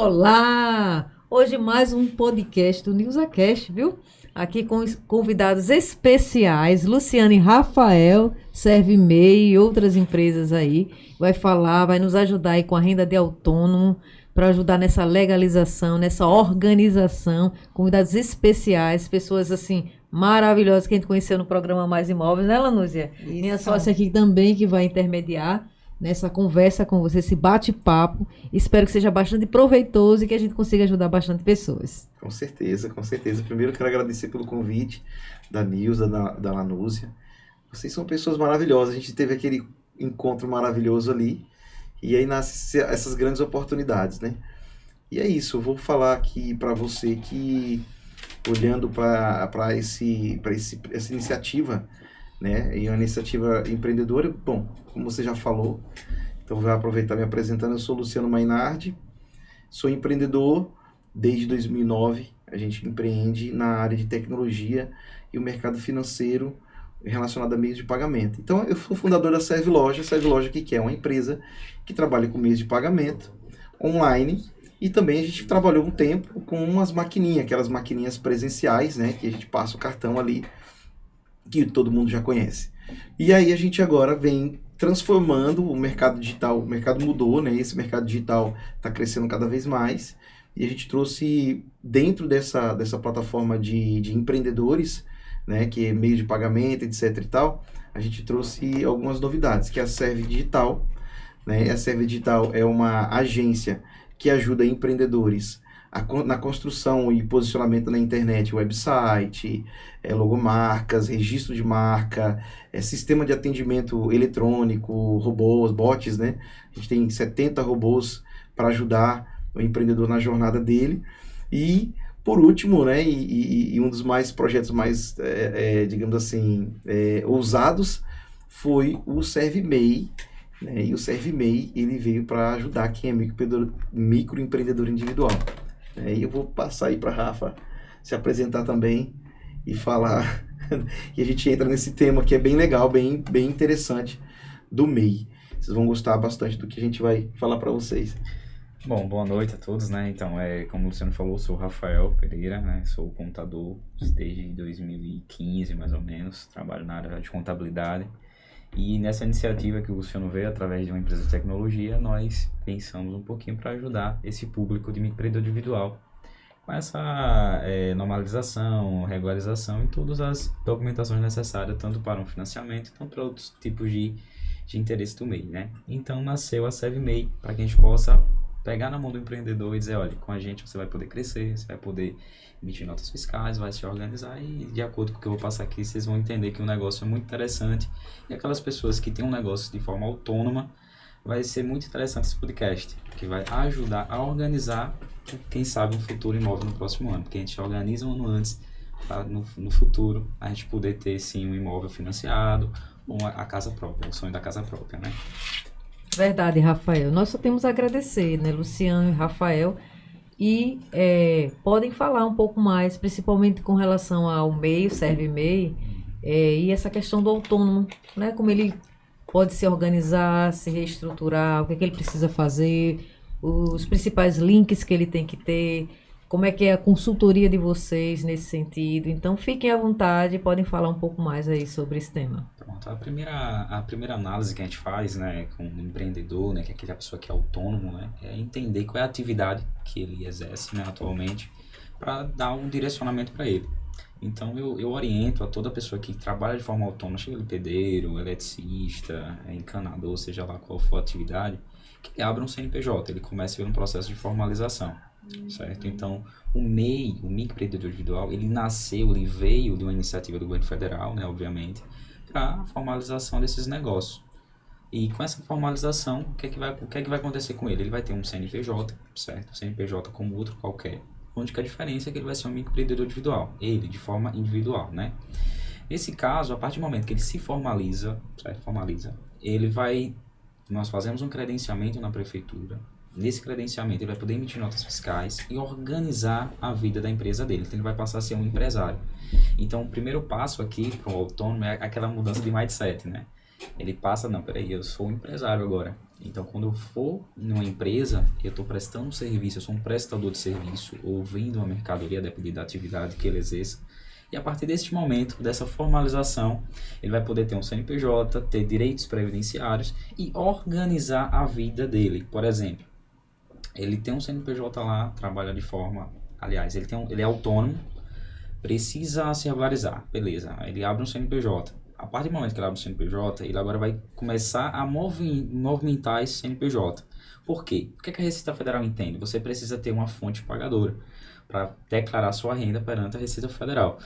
Olá! Hoje mais um podcast do NewsaCast, viu? Aqui com os convidados especiais, Luciane e Rafael, ServiMEI e outras empresas aí. Vai falar, vai nos ajudar aí com a renda de autônomo, para ajudar nessa legalização, nessa organização. Convidados especiais, pessoas assim maravilhosas que a gente conheceu no programa Mais Imóveis, né, Lanúzia? Minha sócia aqui também que vai intermediar nessa conversa com você, esse bate-papo. Espero que seja bastante proveitoso e que a gente consiga ajudar bastante pessoas. Com certeza, com certeza. Primeiro, quero agradecer pelo convite da Nilza, da Lanúzia. Vocês são pessoas maravilhosas. A gente teve aquele encontro maravilhoso ali. E aí nascem essas grandes oportunidades, né? E é isso. Eu vou falar aqui para você que, olhando para essa iniciativa, né? E uma iniciativa empreendedora, bom, como você já falou, então vou aproveitar me apresentando. Eu sou Luciano Mainardi, sou empreendedor desde 2009. A gente empreende na área de tecnologia e o mercado financeiro relacionado a meios de pagamento. Então, eu sou fundador da ServiLoja. ServiLoja, que é uma empresa que trabalha com meios de pagamento online. E também a gente trabalhou um tempo com umas maquininhas, aquelas maquininhas presenciais, né? Que a gente passa o cartão ali, que todo mundo já conhece. E aí a gente agora vem transformando o mercado digital. O mercado mudou, né? Esse mercado digital está crescendo cada vez mais. E a gente trouxe dentro dessa plataforma de empreendedores, né? Que é meio de pagamento, etc e tal. A gente trouxe algumas novidades, que é a Serve Digital, né? A Serve Digital é uma agência que ajuda empreendedores na construção e posicionamento na internet, website, logomarcas, registro de marca, sistema de atendimento eletrônico, robôs, bots, né? A gente tem 70 robôs para ajudar o empreendedor na jornada dele. E, por último, né, e um dos projetos mais, digamos assim, ousados, foi o ServiMEI, né? E o ServiMEI, ele veio para ajudar quem é microempreendedor individual. E eu vou passar aí para a Rafa se apresentar também e falar. E a gente entra nesse tema que é bem legal, bem interessante, do MEI. Vocês vão gostar bastante do que a gente vai falar para vocês. Bom, boa noite a todos, né? Então, como o Luciano falou, sou o Rafael Pereira, né? Sou contador desde 2015, mais ou menos. Trabalho na área de contabilidade. E nessa iniciativa que o Luciano veio, através de uma empresa de tecnologia, nós pensamos um pouquinho para ajudar esse público de microempreendedor individual com essa normalização, regularização e todas as documentações necessárias, tanto para um financiamento, quanto para outros tipos de interesse do MEI, né? Então, nasceu a ServiMEI para que a gente possa pegar na mão do empreendedor e dizer, olha, com a gente você vai poder crescer, você vai poder emitir notas fiscais, vai se organizar e, de acordo com o que eu vou passar aqui, vocês vão entender que o negócio é muito interessante. E aquelas pessoas que têm um negócio de forma autônoma, vai ser muito interessante esse podcast, que vai ajudar a organizar, quem sabe, um futuro imóvel no próximo ano, porque a gente organiza um ano antes, para no futuro a gente poder ter, sim, um imóvel financiado ou a casa própria, o sonho da casa própria, né? Verdade, Rafael. Nós só temos a agradecer, né, Luciano e Rafael, e podem falar um pouco mais, principalmente com relação ao MEI, o ServiMEI, e essa questão do autônomo, né, como ele pode se organizar, se reestruturar, o que é que ele precisa fazer, os principais links que ele tem que ter, como é que é a consultoria de vocês nesse sentido. Então, fiquem à vontade, podem falar um pouco mais aí sobre esse tema. Pronto, a primeira análise que a gente faz, né, com um empreendedor, né, que é aquela pessoa que é autônomo, né, é entender qual é a atividade que ele exerce, né, atualmente, para dar um direcionamento para ele. Então, eu oriento a toda pessoa que trabalha de forma autônoma, seja ele pedreiro, eletricista, encanador, seja lá qual for a atividade, que ele abra um CNPJ, ele comece a ver um processo de formalização. Certo? Então, o MEI, o microempreendedor individual, ele veio de uma iniciativa do governo federal, né, obviamente, para a formalização desses negócios. E com essa formalização, o que é que vai acontecer com ele? Ele vai ter um CNPJ, certo? Um CNPJ como outro qualquer. A única diferença é que ele vai ser um microempreendedor individual, ele de forma individual, né? Nesse caso, a partir do momento que ele se formaliza, certo? Nós fazemos um credenciamento na prefeitura. Nesse credenciamento, ele vai poder emitir notas fiscais e organizar a vida da empresa dele. Então, ele vai passar a ser um empresário. Então, o primeiro passo aqui para o autônomo é aquela mudança de mindset, né? Ele passa, não, peraí, eu sou um empresário agora. Então, quando eu for numa empresa, eu estou prestando um serviço, eu sou um prestador de serviço, ou vendo uma mercadoria, dependendo da atividade que ele exerça. E a partir deste momento, dessa formalização, ele vai poder ter um CNPJ, ter direitos previdenciários e organizar a vida dele. Por exemplo, ele tem um CNPJ lá, trabalha de forma... Aliás, ele é autônomo, precisa se regularizar. Beleza, ele abre um CNPJ. A partir do momento que ele abre um CNPJ, ele agora vai começar a movimentar esse CNPJ. Por quê? O que a Receita Federal entende? Você precisa ter uma fonte pagadora para declarar sua renda perante a Receita Federal.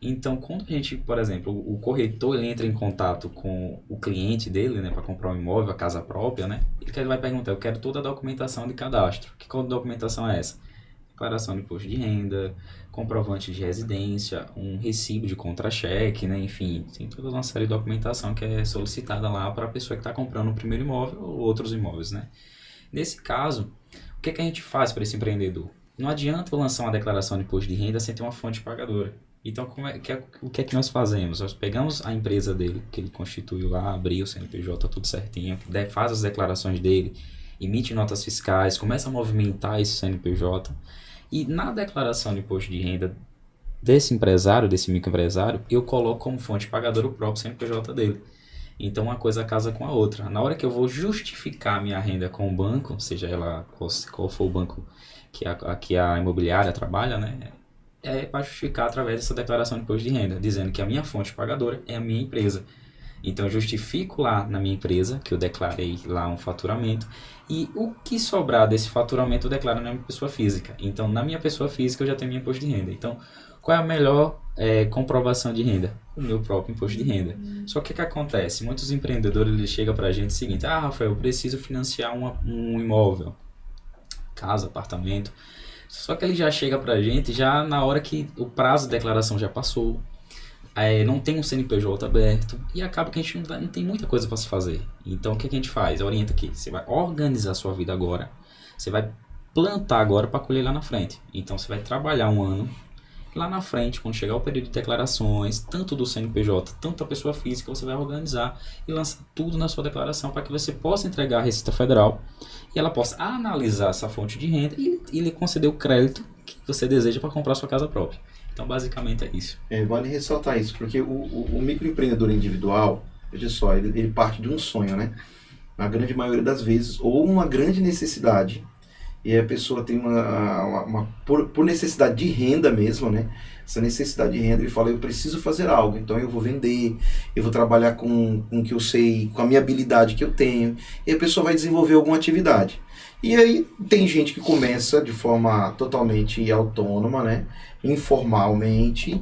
Então, quando a gente, por exemplo, o corretor ele entra em contato com o cliente dele, né, para comprar um imóvel, a casa própria, né, ele vai perguntar, eu quero toda a documentação de cadastro. Que documentação é essa? Declaração de imposto de renda, comprovante de residência, um recibo de contra-cheque, né, enfim, tem toda uma série de documentação que é solicitada lá para a pessoa que está comprando o primeiro imóvel ou outros imóveis, né. Nesse caso, o que a gente faz para esse empreendedor? Não adianta eu lançar uma declaração de imposto de renda sem ter uma fonte pagadora. Então, o que é que nós fazemos? Nós pegamos a empresa dele, que ele constituiu lá, abriu o CNPJ, tudo certinho, faz as declarações dele, emite notas fiscais, começa a movimentar esse CNPJ, e na declaração de imposto de renda desse empresário, desse microempresário, eu coloco como fonte pagadora o próprio CNPJ dele. Então, uma coisa casa com a outra. Na hora que eu vou justificar a minha renda com o banco, seja ela qual for o banco que a imobiliária trabalha, né? É para justificar através dessa declaração de imposto de renda, dizendo que a minha fonte pagadora é a minha empresa. Então, eu justifico lá na minha empresa, que eu declarei lá um faturamento, e o que sobrar desse faturamento eu declaro na minha pessoa física. Então, na minha pessoa física eu já tenho meu imposto de renda. Então, qual é a melhor comprovação de renda? O meu próprio imposto de renda. Só que o que acontece? Muitos empreendedores eles chegam para a gente o seguinte, Rafael, eu preciso financiar um imóvel, casa, apartamento. Só que ele já chega pra gente já na hora que o prazo de declaração já passou, não tem um CNPJ aberto e acaba que a gente não tem muita coisa para se fazer. Então o que a gente faz? Orienta aqui, você vai organizar a sua vida agora, você vai plantar agora para colher lá na frente. Então você vai trabalhar um ano, lá na frente, quando chegar o período de declarações, tanto do CNPJ, tanto da pessoa física, você vai organizar e lançar tudo na sua declaração para que você possa entregar à Receita Federal e ela possa analisar essa fonte de renda e lhe conceder o crédito que você deseja para comprar sua casa própria. Então, basicamente é isso. Vale ressaltar isso, porque o microempreendedor individual, veja só, ele parte de um sonho, né? Na grande maioria das vezes, ou uma grande necessidade, e a pessoa tem por necessidade de renda mesmo, né? Essa necessidade de renda, ele fala, eu preciso fazer algo, então eu vou vender, eu vou trabalhar com o que eu sei, com a minha habilidade que eu tenho, e a pessoa vai desenvolver alguma atividade. E aí tem gente que começa de forma totalmente autônoma, né? Informalmente,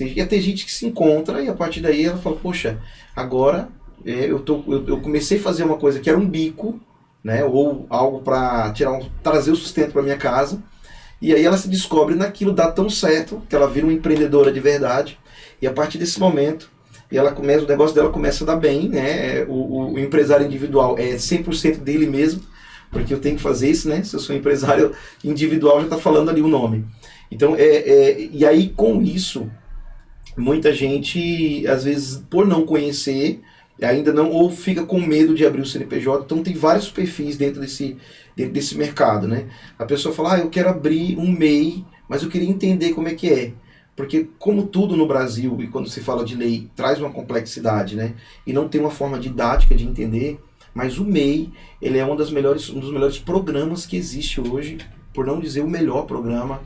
e até gente que se encontra e a partir daí ela fala, poxa, agora eu comecei a fazer uma coisa que era um bico, né? Ou algo para trazer o sustento para minha casa, e aí ela se descobre naquilo, dá tão certo que ela vira uma empreendedora de verdade, e a partir desse momento o negócio dela começa a dar bem, né? O empresário individual é 100% dele mesmo, porque eu tenho que fazer isso, né? Se eu sou empresário individual, já está falando ali o nome. Então, e aí com isso, muita gente, às vezes, por não conhecer, ainda não, ou fica com medo de abrir o CNPJ, então tem vários perfis dentro desse mercado, né? A pessoa fala, eu quero abrir um MEI, mas eu queria entender como é que é. Porque como tudo no Brasil, e quando se fala de lei, traz uma complexidade, né? E não tem uma forma didática de entender, mas o MEI, ele é um dos melhores programas que existe hoje, por não dizer o melhor programa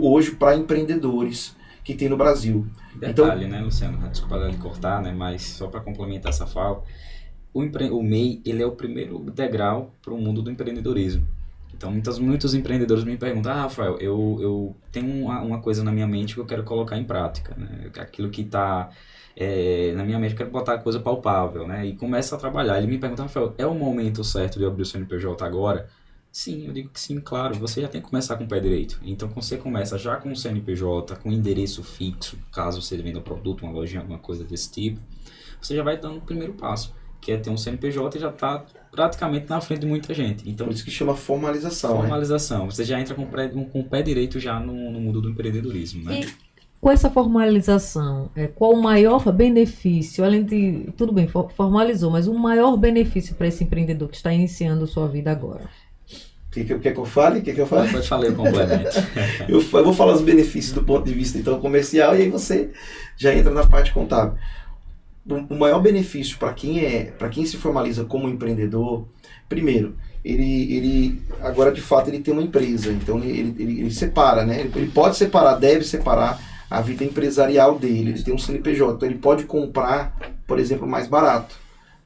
hoje para empreendedores que tem no Brasil. Detalhe, né, Luciano? Desculpa de cortar, né, mas só para complementar essa fala, o MEI ele é o primeiro degrau para o mundo do empreendedorismo. Então, muitos empreendedores me perguntam, Rafael, eu tenho uma coisa na minha mente que eu quero colocar em prática, né? Aquilo que está na minha mente, eu quero botar coisa palpável, né? E começa a trabalhar. Ele me pergunta, Rafael, é o momento certo de abrir o CNPJ agora? Sim, eu digo que sim, claro, você já tem que começar com o pé direito. Então, quando você começa já com o CNPJ, com endereço fixo, caso você venda produto, uma lojinha, alguma coisa desse tipo, você já vai dando o primeiro passo, que é ter um CNPJ e já está praticamente na frente de muita gente. Então, por isso que chama formalização. Formalização. Né? Você já entra com o pé direito já no mundo do empreendedorismo, né? Com essa formalização, qual o maior benefício, além de, tudo bem, formalizou, mas o maior benefício para esse empreendedor que está iniciando sua vida agora? Quer que eu fale? Quer que eu fale? Pode falar o complemento. Eu vou falar os benefícios do ponto de vista então comercial e aí você já entra na parte contábil. O maior benefício para quem se formaliza como empreendedor, primeiro, ele agora de fato ele tem uma empresa, então ele separa, né? Ele pode separar, deve separar a vida empresarial dele, ele tem um CNPJ, então ele pode comprar, por exemplo, mais barato,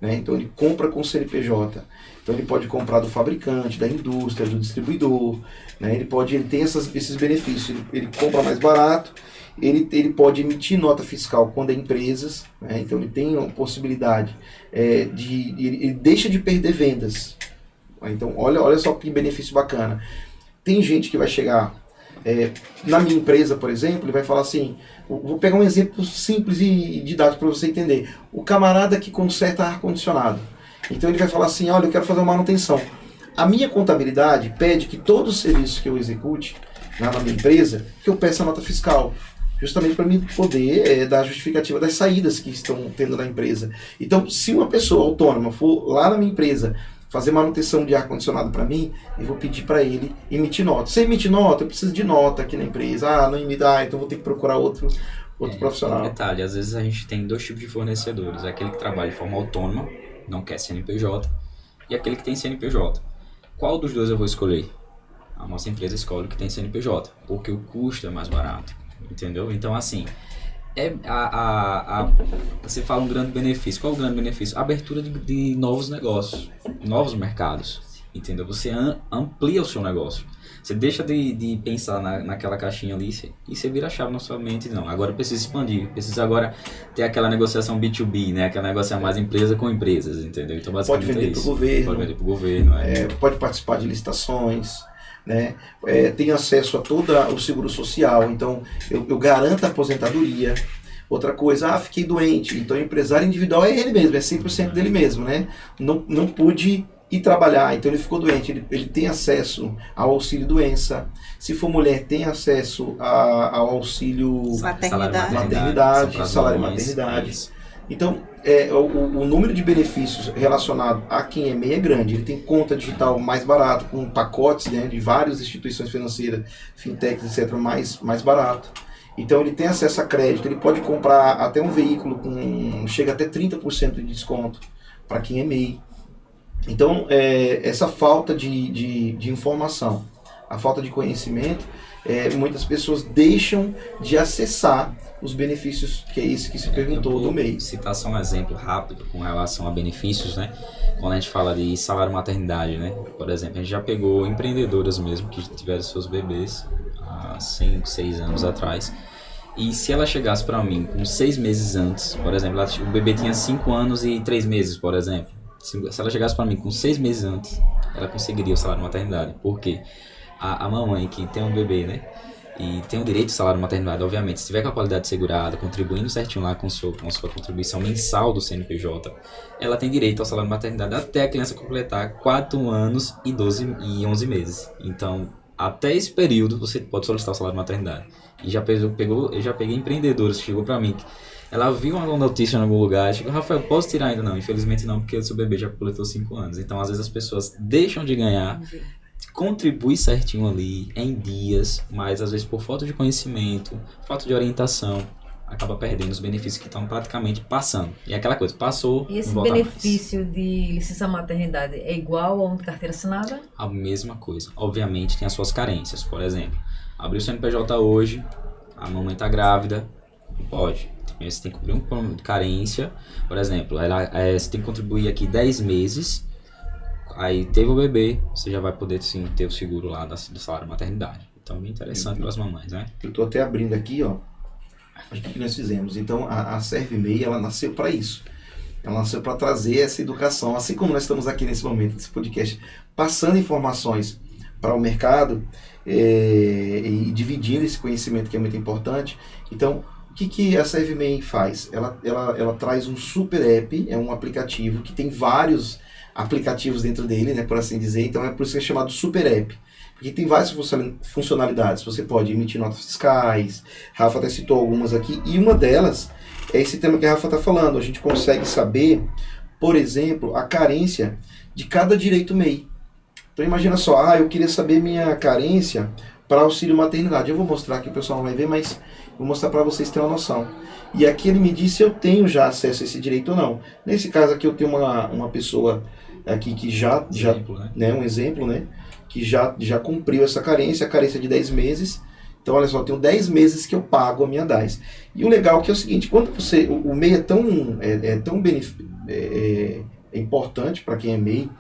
né? Então ele compra com o CNPJ, então ele pode comprar do fabricante, da indústria, do distribuidor, né? Ele tem esses benefícios, ele compra mais barato, ele pode emitir nota fiscal quando é empresas, né? Então ele tem a possibilidade ele deixa de perder vendas. Então olha só que benefício bacana. Tem gente que vai chegar na minha empresa, por exemplo, ele vai falar assim, vou pegar um exemplo simples e didático para você entender. O camarada que conserta ar-condicionado. Então ele vai falar assim, olha, eu quero fazer uma manutenção. A minha contabilidade pede que todos os serviços que eu execute na minha empresa, que eu peça a nota fiscal. Justamente para mim poder dar a justificativa das saídas que estão tendo na empresa. Então, se uma pessoa autônoma for lá na minha empresa fazer manutenção de ar-condicionado para mim, eu vou pedir para ele emitir nota. Se emitir nota, eu preciso de nota aqui na empresa. Não emite, então vou ter que procurar outro profissional. Detalhe, às vezes a gente tem dois tipos de fornecedores. Aquele que trabalha de forma autônoma, não quer CNPJ, e aquele que tem CNPJ. Qual dos dois eu vou escolher? A nossa empresa escolhe o que tem CNPJ, porque o custo é mais barato. Entendeu? Então, assim, você fala um grande benefício. Qual é o grande benefício? A abertura de novos negócios, novos mercados. Entendeu? Você amplia o seu negócio. Você deixa de pensar naquela caixinha ali e você vira a chave na sua mente. Não, agora precisa expandir. Precisa agora ter aquela negociação B2B, né? Aquela negociação mais empresa com empresas, entendeu? Então, basicamente pode vender para o governo. Pode vender para o governo. Pode participar de licitações. Né? Tem acesso a todo o seguro social, então eu garanto a aposentadoria. Outra coisa, fiquei doente, então o empresário individual é ele mesmo, é 100% dele mesmo, né? Não pude ir trabalhar, então ele ficou doente, ele tem acesso ao auxílio doença. Se for mulher, tem acesso ao auxílio maternidade, salário maternidade. Então, o número de benefícios relacionado a quem é MEI é grande. Ele tem conta digital mais barato, com pacotes, né, de várias instituições financeiras, fintechs, etc., mais barato. Então, ele tem acesso a crédito, ele pode comprar até um veículo chega até 30% de desconto para quem é MEI. Então, essa falta de informação, a falta de conhecimento, muitas pessoas deixam de acessar os benefícios, que é isso que se perguntou do MEI. Citar só um exemplo rápido com relação a benefícios, né? Quando a gente fala de salário maternidade, né? Por exemplo, a gente já pegou empreendedoras mesmo que tiveram seus bebês há 5, 6 anos atrás. E se ela chegasse para mim com 6 meses antes, por exemplo, o bebê tinha 5 anos e 3 meses, por exemplo. Se ela chegasse para mim com 6 meses antes, ela conseguiria o salário maternidade. Por quê? A mamãe que tem um bebê, né? E tem o direito ao salário maternidade, obviamente. Se tiver com a qualidade segurada, contribuindo certinho lá com sua contribuição mensal do CNPJ, ela tem direito ao salário maternidade até a criança completar 4 anos e 11 meses. Então, até esse período, você pode solicitar o salário maternidade. E eu já peguei empreendedoras que chegou pra mim, ela viu uma notícia em algum lugar e chegou, Rafael, posso tirar ainda? Não, infelizmente não, porque o seu bebê já completou 5 anos. Então, às vezes as pessoas deixam de ganhar, contribui certinho ali, em dias, mas às vezes por falta de conhecimento, falta de orientação, acaba perdendo os benefícios que estão praticamente passando. E aquela coisa, passou, e esse benefício de licença maternidade é igual a um de carteira assinada? A mesma coisa. Obviamente tem as suas carências. Por exemplo, abriu o CNPJ hoje, a mamãe está grávida, pode. Você tem que cumprir um plano de carência. Por exemplo, você tem que contribuir aqui 10 meses. Aí teve o bebê, você já vai poder sim ter o seguro lá do salário maternidade. Então é bem interessante para as mamães, né? Eu estou até abrindo aqui, ó. O que nós fizemos? Então a Serve MEI, ela nasceu para isso. Ela nasceu para trazer essa educação, assim como nós estamos aqui nesse momento, nesse podcast, passando informações para o mercado e dividindo esse conhecimento que é muito importante. Então, o que a Serve MEI faz? Ela traz um super app, é um aplicativo que tem vários aplicativos dentro dele, né, por assim dizer. Então é por isso que é chamado super app. Porque tem várias funcionalidades. Você pode emitir notas fiscais, Rafa até citou algumas aqui, e uma delas é esse tema que a Rafa está falando. A gente consegue saber, por exemplo, a carência de cada direito MEI. Então imagina só, eu queria saber minha carência para auxílio maternidade. Eu vou mostrar aqui, o pessoal não vai ver, mas vou mostrar para vocês terem uma noção. E aqui ele me diz se eu tenho já acesso a esse direito ou não. Nesse caso aqui eu tenho uma pessoa aqui que um exemplo, né? Que já cumpriu essa carência, a carência de 10 meses. Então, olha só, eu tenho 10 meses que eu pago a minha DAS. E o legal é que é o seguinte, quando o MEI é tão importante para quem é MEI,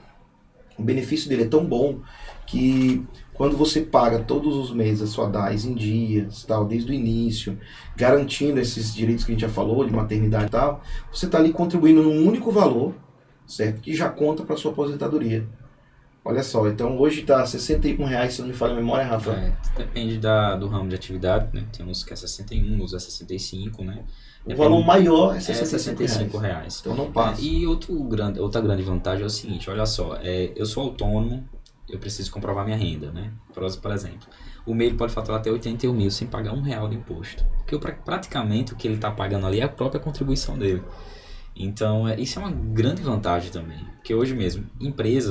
o benefício dele é tão bom que quando você paga todos os meses a sua DAS em dias, tal, desde o início, garantindo esses direitos que a gente já falou, de maternidade e tal, você está ali contribuindo num único valor, certo? Que já conta para a sua aposentadoria. Olha só, então hoje está R$ 61,00, se não me falha a memória, Rafa. Depende do ramo de atividade, né? Tem uns que é 61, uns é 65, né? O valor maior é R$ 65 reais. Então não passa. E outra grande vantagem é o seguinte, olha só, eu sou autônomo, eu preciso comprovar minha renda, né? Por exemplo, o MEI pode faturar até 81 mil sem pagar R$ 1 de imposto. Porque praticamente o que ele está pagando ali é a própria contribuição dele. Então, isso é uma grande vantagem também. Porque hoje mesmo,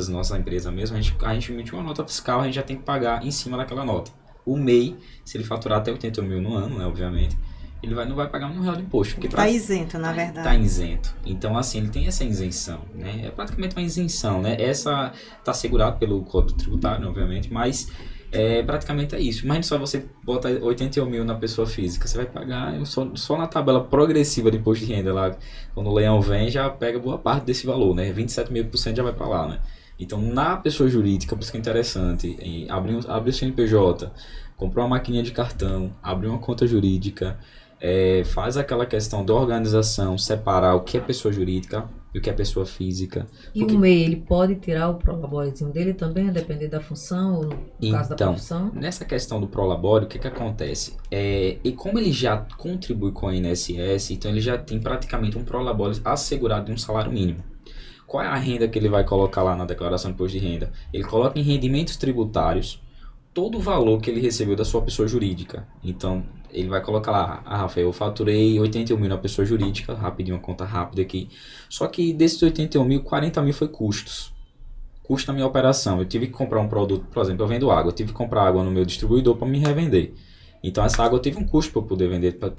nossa empresa mesmo, a gente emite uma nota fiscal, a gente já tem que pagar em cima daquela nota. O MEI, se ele faturar até 80 mil no ano, né, obviamente, ele não vai pagar R$ 1 de imposto. Está isento, na verdade. Está isento. Então, assim, ele tem essa isenção, né? É praticamente uma isenção, né? Essa está assegurada pelo Código Tributário, obviamente, mas praticamente é isso. Imagina só você bota 81 mil na pessoa física, você vai pagar só na tabela progressiva de imposto de renda lá, quando o leão vem, já pega boa parte desse valor, né? 27,5% já vai para lá, né? Então, na pessoa jurídica, por isso que é interessante, abrir o CNPJ, comprar uma maquininha de cartão, abrir uma conta jurídica, faz aquela questão da organização, separar o que é pessoa jurídica e o que é pessoa física. E o MEI, ele pode tirar o prolabórezinho dele também, a depender da função, ou no caso da profissão? Nessa questão do prolabore, o que acontece? E como ele já contribui com a INSS, então ele já tem praticamente um prolabore assegurado de um salário mínimo. Qual é a renda que ele vai colocar lá na declaração de imposto de renda? Ele coloca em rendimentos tributários todo o valor que ele recebeu da sua pessoa jurídica. Então, ele vai colocar lá, Rafael, eu faturei 81 mil na pessoa jurídica, rapidinho, uma conta rápida aqui. Só que desses 81 mil, 40 mil foi custos. Custo da minha operação. Eu tive que comprar um produto, por exemplo, eu vendo água, eu tive que comprar água no meu distribuidor para me revender. Então, essa água teve um custo para eu poder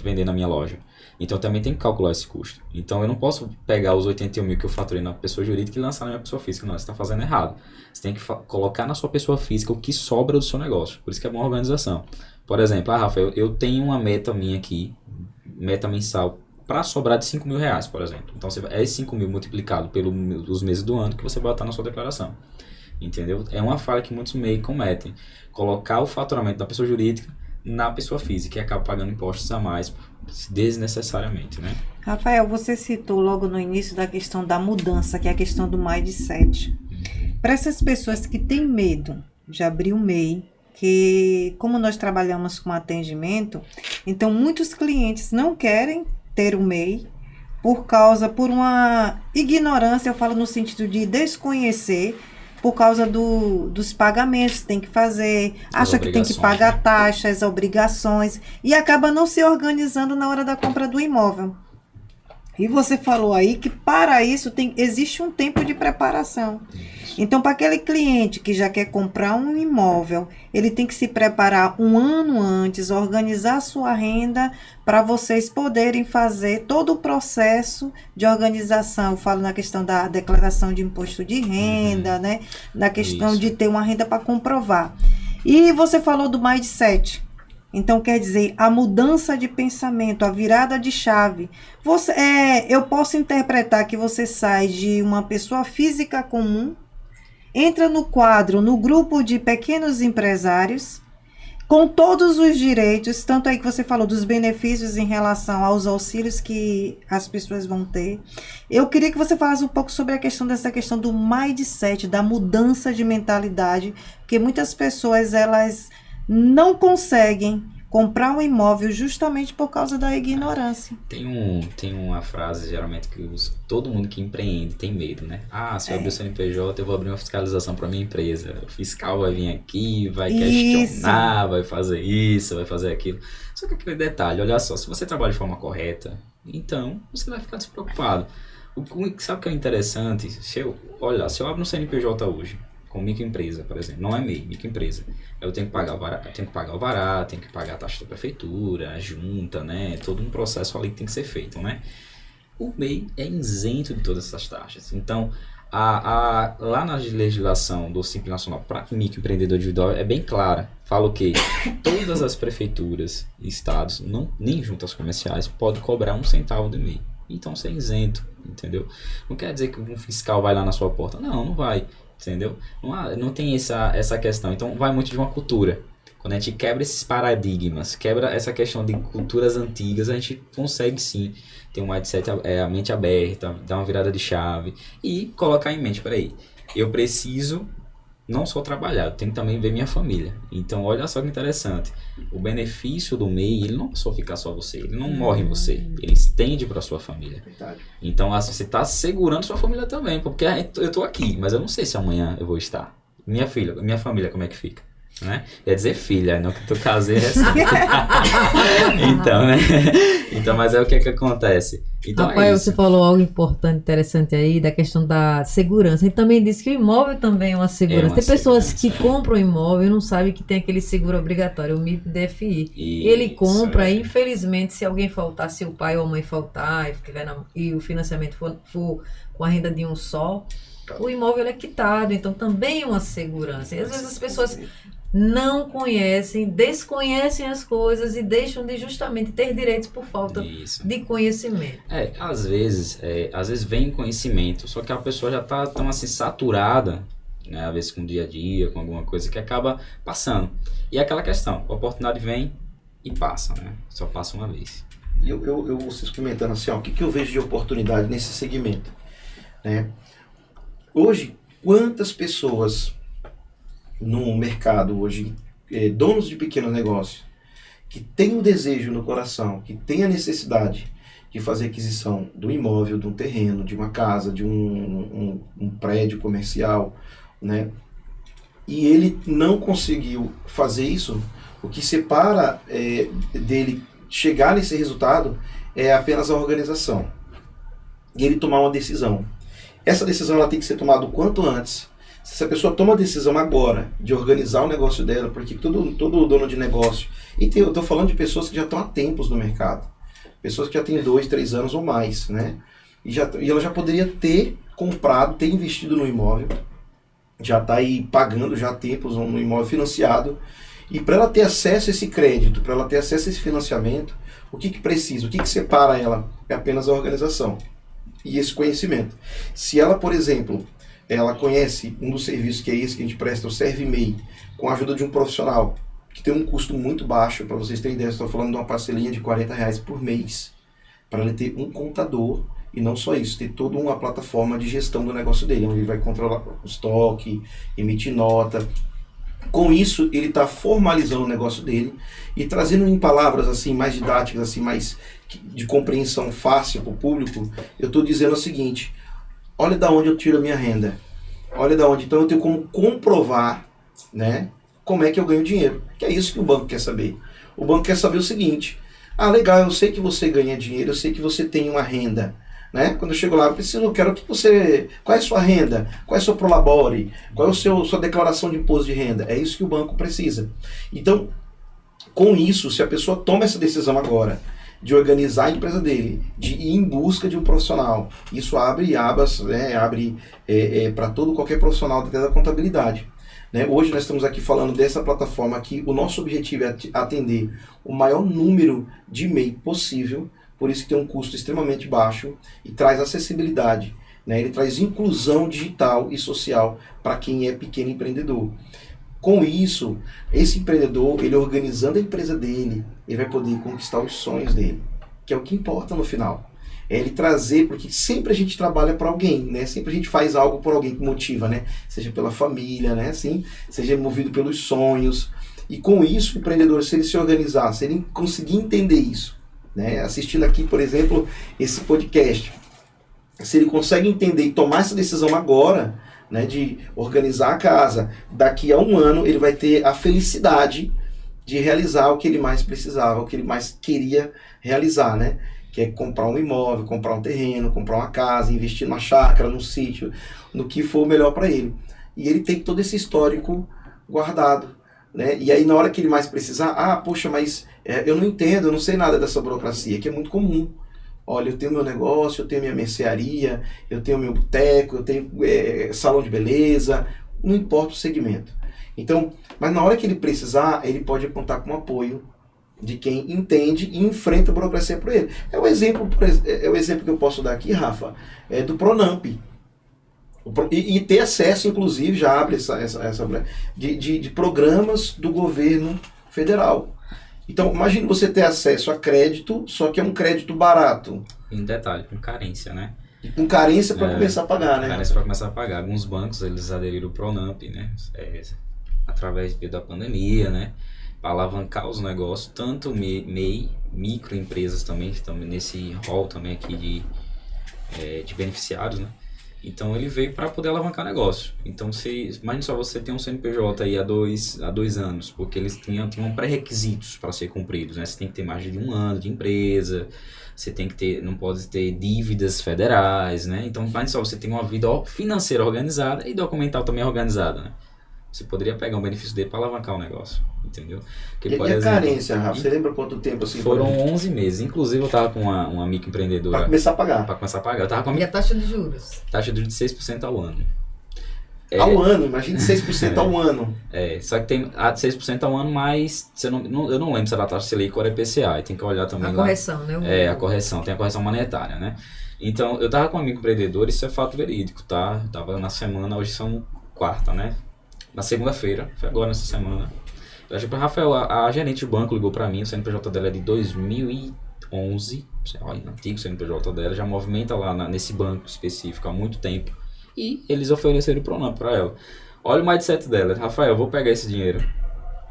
vender na minha loja. Então, eu também tenho que calcular esse custo. Então, eu não posso pegar os 81 mil que eu faturei na pessoa jurídica e lançar na minha pessoa física. Não, você está fazendo errado. Você tem que colocar na sua pessoa física o que sobra do seu negócio. Por isso que é uma organização. Por exemplo, Rafael, eu tenho uma meta minha aqui, meta mensal, para sobrar de 5 mil reais, por exemplo. Então, é 5 mil multiplicado pelos meses do ano que você vai botar na sua declaração. Entendeu? É uma falha que muitos MEI cometem. Colocar o faturamento da pessoa jurídica na pessoa física e acaba pagando impostos a mais desnecessariamente, né? Rafael, você citou logo no início da questão da mudança, que é a questão do mindset. Para essas pessoas que têm medo de abrir o MEI, que como nós trabalhamos com atendimento, então muitos clientes não querem ter o MEI por uma ignorância, eu falo no sentido de desconhecer, por causa dos pagamentos que tem que fazer, acha que tem que pagar taxas, obrigações, e acaba não se organizando na hora da compra do imóvel. E você falou aí que para isso existe um tempo de preparação. Então, para aquele cliente que já quer comprar um imóvel, ele tem que se preparar um ano antes, organizar a sua renda para vocês poderem fazer todo o processo de organização. Eu falo na questão da declaração de imposto de renda, né? Na questão de ter uma renda para comprovar. E você falou do mindset. Então, quer dizer, a mudança de pensamento, a virada de chave. Eu posso interpretar que você sai de uma pessoa física comum, entra no quadro, no grupo de pequenos empresários, com todos os direitos, tanto aí que você falou dos benefícios em relação aos auxílios que as pessoas vão ter. Eu queria que você falasse um pouco sobre dessa questão do mindset, da mudança de mentalidade, porque muitas pessoas, elas não conseguem comprar um imóvel justamente por causa da ignorância. Tem uma frase, geralmente, que todo mundo que empreende tem medo, né? Se eu abrir o CNPJ, eu vou abrir uma fiscalização para minha empresa. O fiscal vai vir aqui, vai questionar, vai fazer isso, vai fazer aquilo. Só que aquele detalhe, olha só, se você trabalha de forma correta, então você vai ficar despreocupado. Sabe o que é interessante? Se eu abro um CNPJ hoje, com microempresa, por exemplo, não é MEI, microempresa. Eu tenho que pagar o vará, tenho que pagar a taxa da prefeitura, a junta, né? Todo um processo ali que tem que ser feito, né? O MEI é isento de todas essas taxas. Então, lá na legislação do Simples Nacional para microempreendedor individual é bem clara. Fala o quê? Todas as prefeituras e estados, nem juntas comerciais, podem cobrar 1 centavo de MEI. Então, você é isento, entendeu? Não quer dizer que um fiscal vai lá na sua porta. Não vai. Entendeu? Não tem essa questão. Então vai muito de uma cultura. Quando a gente quebra esses paradigmas, quebra essa questão de culturas antigas, a gente consegue sim ter um mindset, a mente aberta, dar uma virada de chave e colocar em mente, peraí, eu preciso não só trabalhar, eu tenho que também ver minha família. Então olha só que interessante, o benefício do MEI, ele não é só ficar só você, ele não morre em você, ele estende para sua família. Verdade. Então você está segurando sua família também, porque eu estou aqui, mas eu não sei se amanhã eu vou estar. Minha família, como é que fica? Né? Quer dizer filha, não que tu casei então, né? Então, mas é o que acontece. Então, Rafael, você falou algo importante, interessante aí, da questão da segurança. E também disse que o imóvel também é uma segurança. Tem pessoas que compram imóvel e não sabem que tem aquele seguro obrigatório, o MIP-DFI. E ele compra, e infelizmente, se alguém faltar, se o pai ou a mãe faltar e o financiamento for com a renda de um só, o imóvel é quitado. Então, também é uma segurança. E às vezes as pessoas não conhecem, desconhecem as coisas e deixam de justamente ter direitos por falta de conhecimento. Às vezes vem conhecimento, só que a pessoa já está tão assim saturada, né, às vezes com o dia a dia, com alguma coisa que acaba passando. E é aquela questão, a oportunidade vem e passa, né? Só passa uma vez. Vocês comentando assim, o que eu vejo de oportunidade nesse segmento, né? Hoje, quantas pessoas no mercado hoje, donos de pequenos negócios, que têm o desejo no coração, que têm a necessidade de fazer aquisição do imóvel, de um terreno, de uma casa, de um prédio comercial, né? E ele não conseguiu fazer isso, o que separa dele chegar nesse resultado é apenas a organização. E ele tomar uma decisão. Essa decisão ela tem que ser tomada o quanto antes. Se essa pessoa toma a decisão agora de organizar o negócio dela, porque todo dono de negócio, eu estou falando de pessoas que já estão há tempos no mercado, pessoas que já têm 2, 3 anos ou mais, né? E ela já poderia ter comprado, ter investido no imóvel, já está aí pagando já há tempos no imóvel financiado, e para ela ter acesso a esse crédito, para ela ter acesso a esse financiamento, o que precisa, o que separa ela? É apenas a organização e esse conhecimento. Se ela, por exemplo, ela conhece um dos serviços que é esse que a gente presta, o ServiMEI, com a ajuda de um profissional, que tem um custo muito baixo, para vocês terem ideia, estou falando de uma parcelinha de R$40 por mês, para ele ter um contador, e não só isso, ter toda uma plataforma de gestão do negócio dele, onde ele vai controlar o estoque, emitir nota. Com isso, ele está formalizando o negócio dele e trazendo em palavras assim mais didáticas, assim mais de compreensão fácil para o público. Eu estou dizendo o seguinte: olha da onde eu tiro a minha renda. Olha da onde. Então eu tenho como comprovar, né, como é que eu ganho dinheiro. Que é isso que o banco quer saber. O banco quer saber o seguinte: legal, eu sei que você ganha dinheiro, eu sei que você tem uma renda, né? Quando eu chego lá, eu quero que você... Qual é a sua renda? Qual é o seu prolabore? Qual é a sua declaração de imposto de renda? É isso que o banco precisa. Então, com isso, se a pessoa toma essa decisão agora de organizar a empresa dele, de ir em busca de um profissional, isso abre abas, né? Abre para qualquer profissional da contabilidade. Né? Hoje nós estamos aqui falando dessa plataforma que o nosso objetivo é atender o maior número de MEI possível, por isso que tem um custo extremamente baixo e traz acessibilidade, né? Ele traz inclusão digital e social para quem é pequeno empreendedor. Com isso, esse empreendedor, ele organizando a empresa dele, ele vai poder conquistar os sonhos dele, que é o que importa no final. É ele trazer, porque sempre a gente trabalha para alguém, né? Sempre a gente faz algo por alguém que motiva, né? Seja pela família, né? Assim, seja movido pelos sonhos. E com isso, o empreendedor, se ele se organizar, se ele conseguir entender isso, né, assistindo aqui, por exemplo, esse podcast, se ele consegue entender e tomar essa decisão agora, né, de organizar a casa, daqui a um ano ele vai ter a felicidade de realizar o que ele mais precisava, o que ele mais queria realizar, né? Que é comprar um imóvel, comprar um terreno, comprar uma casa, investir numa chácara, num sítio, no que for o melhor para ele. E ele tem todo esse histórico guardado, né? E aí na hora que ele mais precisar, poxa, mas eu não entendo, eu não sei nada dessa burocracia, que é muito comum. Olha, eu tenho meu negócio, eu tenho minha mercearia, eu tenho meu boteco, eu tenho salão de beleza, não importa o segmento. Então, mas na hora que ele precisar, ele pode contar com o apoio de quem entende e enfrenta a burocracia por ele. É o exemplo que eu posso dar aqui, Rafa, do Pronamp. E ter acesso, inclusive, já abre essa de programas do governo federal. Então, imagine você ter acesso a crédito, só que é um crédito barato. E um detalhe, com carência, né? E com carência para começar a pagar, né? Carência para começar a pagar. Alguns bancos, eles aderiram ao Pronamp, né? Através da pandemia, né? Para alavancar os negócios, tanto MEI, microempresas também, que estão nesse rol também aqui de beneficiários, né? Então ele veio para poder alavancar negócio. Então imagine só, você tem um CNPJ aí há dois anos, porque eles tinham pré-requisitos para ser cumpridos, né? Você tem que ter mais de 1 ano de empresa, você tem que ter, não pode ter dívidas federais, né? Então imagine só, você tem uma vida financeira organizada e documental também organizada, né? Você poderia pegar um benefício dele para alavancar o negócio, entendeu? Porque, por exemplo, a carência, Rafa, você lembra quanto tempo assim? Foram 11 meses. Inclusive, eu estava com uma microempreendedora. Para começar a pagar. Para começar a pagar. Eu tava com E a taxa de juros? Taxa de juros de 6% ao ano. Ao ano, imagine 6% ao ano. Só que tem 6% ao ano, mas eu não lembro se era a taxa Selic ou era IPCA. Tem que olhar também a lá. Correção, né? A correção. Tem a correção monetária, né? Então, eu tava com um amigo empreendedor, isso é fato verídico, tá? Eu tava na semana, hoje são quarta, né? Na segunda-feira, foi agora nessa semana. Eu achei para Rafael, a gerente do banco ligou para mim, o CNPJ dela é de 2011, antigo CNPJ dela, já movimenta lá nesse banco específico há muito tempo. E eles ofereceram o Pronamp para ela. Olha o mindset dela, Rafael, eu vou pegar esse dinheiro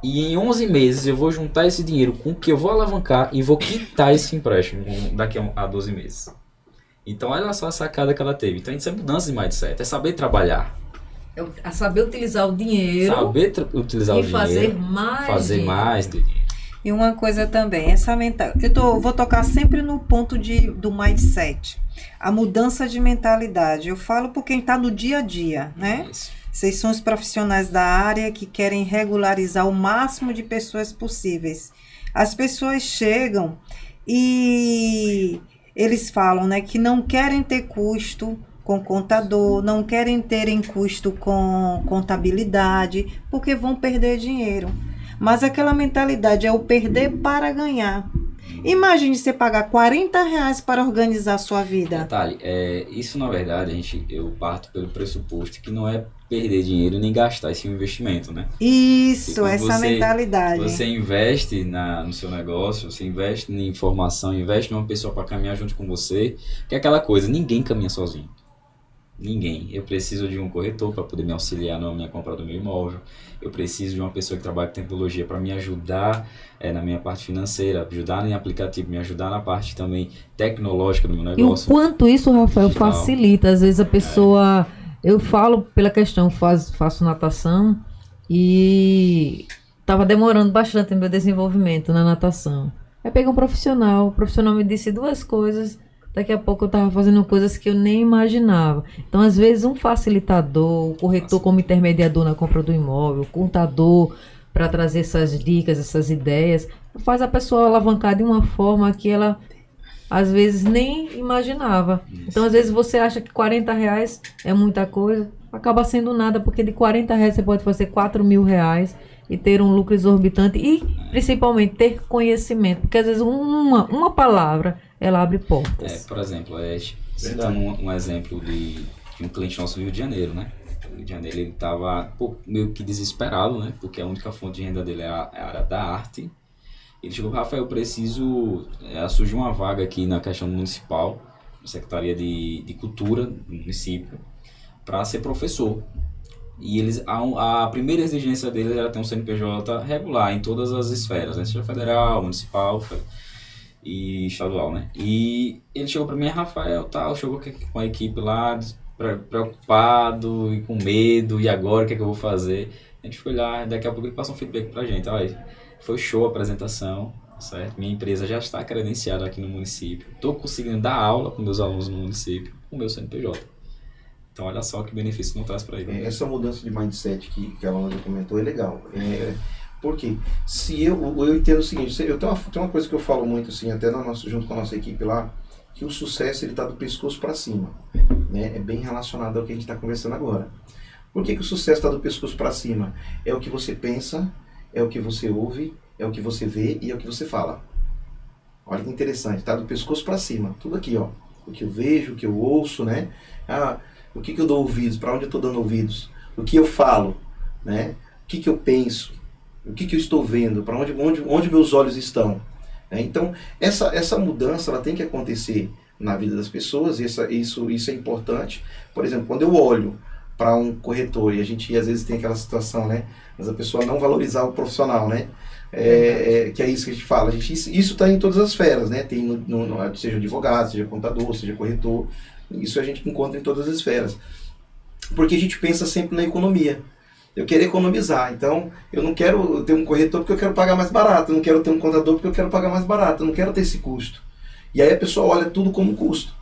e em 11 meses eu vou juntar esse dinheiro com o que eu vou alavancar e vou quitar esse empréstimo daqui a 12 meses. Então olha só a sacada que ela teve. Então isso é mudança de mindset, é saber trabalhar. É saber utilizar o dinheiro. Saber utilizar o dinheiro. E fazer mais do dinheiro. E uma coisa também, vou tocar sempre no ponto do mindset. A mudança de mentalidade. Eu falo por quem está no dia a dia, né? Isso. Vocês são os profissionais da área que querem regularizar o máximo de pessoas possíveis. As pessoas chegam e eles falam, né, que não querem ter custo com contador, não querem terem custo com contabilidade, porque vão perder dinheiro. Mas aquela mentalidade é o perder para ganhar. Imagine você pagar R$40 para organizar a sua vida. Detalhe, isso na verdade, eu parto pelo pressuposto que não é perder dinheiro nem gastar esse investimento, né? Isso, essa mentalidade. Você investe no seu negócio, você investe em informação, investe em uma pessoa para caminhar junto com você, que é aquela coisa, ninguém caminha sozinho. Ninguém. Eu preciso de um corretor para poder me auxiliar na minha compra do meu imóvel. Eu preciso de uma pessoa que trabalha com tecnologia para me ajudar na minha parte financeira, ajudar em aplicativo, me ajudar na parte também tecnológica do meu negócio. E o quanto isso, Rafael, digital facilita. Às vezes a pessoa... Eu falo pela questão, faço natação e estava demorando bastante o meu desenvolvimento na natação. Aí peguei um profissional, o profissional me disse 2 coisas. Daqui a pouco eu estava fazendo coisas que eu nem imaginava. Então, às vezes, um facilitador, o corretor como intermediador na compra do imóvel, o contador para trazer essas dicas, essas ideias, faz a pessoa alavancar de uma forma que ela, às vezes, nem imaginava. Isso. Então, às vezes, você acha que R$40 é muita coisa, acaba sendo nada, porque de R$40 você pode fazer R$4.000 e ter um lucro exorbitante e, principalmente, ter conhecimento. Porque, às vezes, uma palavra... ela abre portas. Por exemplo, citando um exemplo de um cliente nosso do Rio de Janeiro, né? No Rio de Janeiro ele estava meio que desesperado, né? Porque a única fonte de renda dele é a área da arte. Ele chegou, Rafael, eu preciso... surgiu uma vaga aqui na questão municipal, na Secretaria de Cultura do município, para ser professor. E a primeira exigência deles era ter um CNPJ regular em todas as esferas, né? Seja federal, municipal e estadual, né? E ele chegou para mim, Rafael, tal, chegou com a equipe lá, preocupado e com medo, e agora o que é que eu vou fazer? A gente foi lá, daqui a pouco ele passou um feedback pra gente, olha, foi show a apresentação, certo? Minha empresa já está credenciada aqui no município, estou conseguindo dar aula com meus alunos no município, com o meu CNPJ. Então olha só que benefício não traz para ele. Essa mudança de mindset que a Alana comentou é legal. Por quê? Se eu entendo o seguinte, eu tenho uma coisa que eu falo muito assim, até junto com a nossa equipe lá, que o sucesso ele está do pescoço para cima, né? É bem relacionado ao que a gente está conversando agora. Por que o sucesso está do pescoço para cima? É o que você pensa, é o que você ouve, é o que você vê e é o que você fala. Olha que interessante, está do pescoço para cima, tudo aqui, ó. O que eu vejo, o que eu ouço, né? O que eu dou ouvidos, para onde eu estou dando ouvidos, o que eu falo, né? O que eu penso, o que eu estou vendo, para onde meus olhos estão. Né? Então, essa mudança ela tem que acontecer na vida das pessoas, e isso é importante. Por exemplo, quando eu olho para um corretor, e a gente às vezes tem aquela situação, né? Mas a pessoa não valorizar o profissional, né? Que é isso que a gente fala. Isso está em todas as esferas, né? Tem seja advogado, seja contador, seja corretor. Isso a gente encontra em todas as esferas. Porque a gente pensa sempre na economia. Eu quero economizar. Então, eu não quero ter um corretor porque eu quero pagar mais barato. Eu não quero ter um contador porque eu quero pagar mais barato. Eu não quero ter esse custo. E aí a pessoa olha tudo como custo.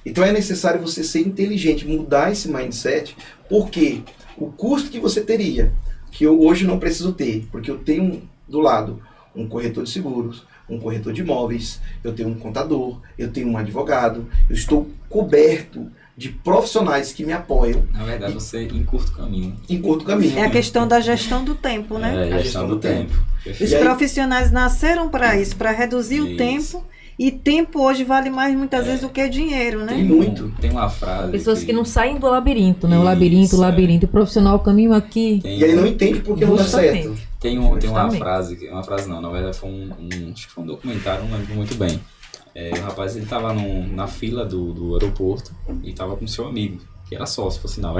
Então é necessário você ser inteligente, mudar esse mindset. Porque o custo que você teria, que eu hoje não preciso ter, porque eu tenho do lado um corretor de seguros, um corretor de imóveis, eu tenho um contador, eu tenho um advogado, eu estou coberto de profissionais que me apoiam. Na verdade, você encurta o caminho. Encurta o caminho. É a questão da gestão do tempo, né? É, a gestão do tempo. Os profissionais nasceram para isso, para reduzir o tempo. E tempo hoje vale mais muitas vezes do que dinheiro, né? Tem muito. Tem uma frase. Pessoas que não saem do labirinto, né? O labirinto. O profissional, o caminho aqui. E aí não entende porque não dá certo. Tem uma frase, não, na verdade acho que foi um documentário, não lembro muito bem. O rapaz, ele tava na fila do aeroporto e tava com seu amigo, que era sócio, por sinal,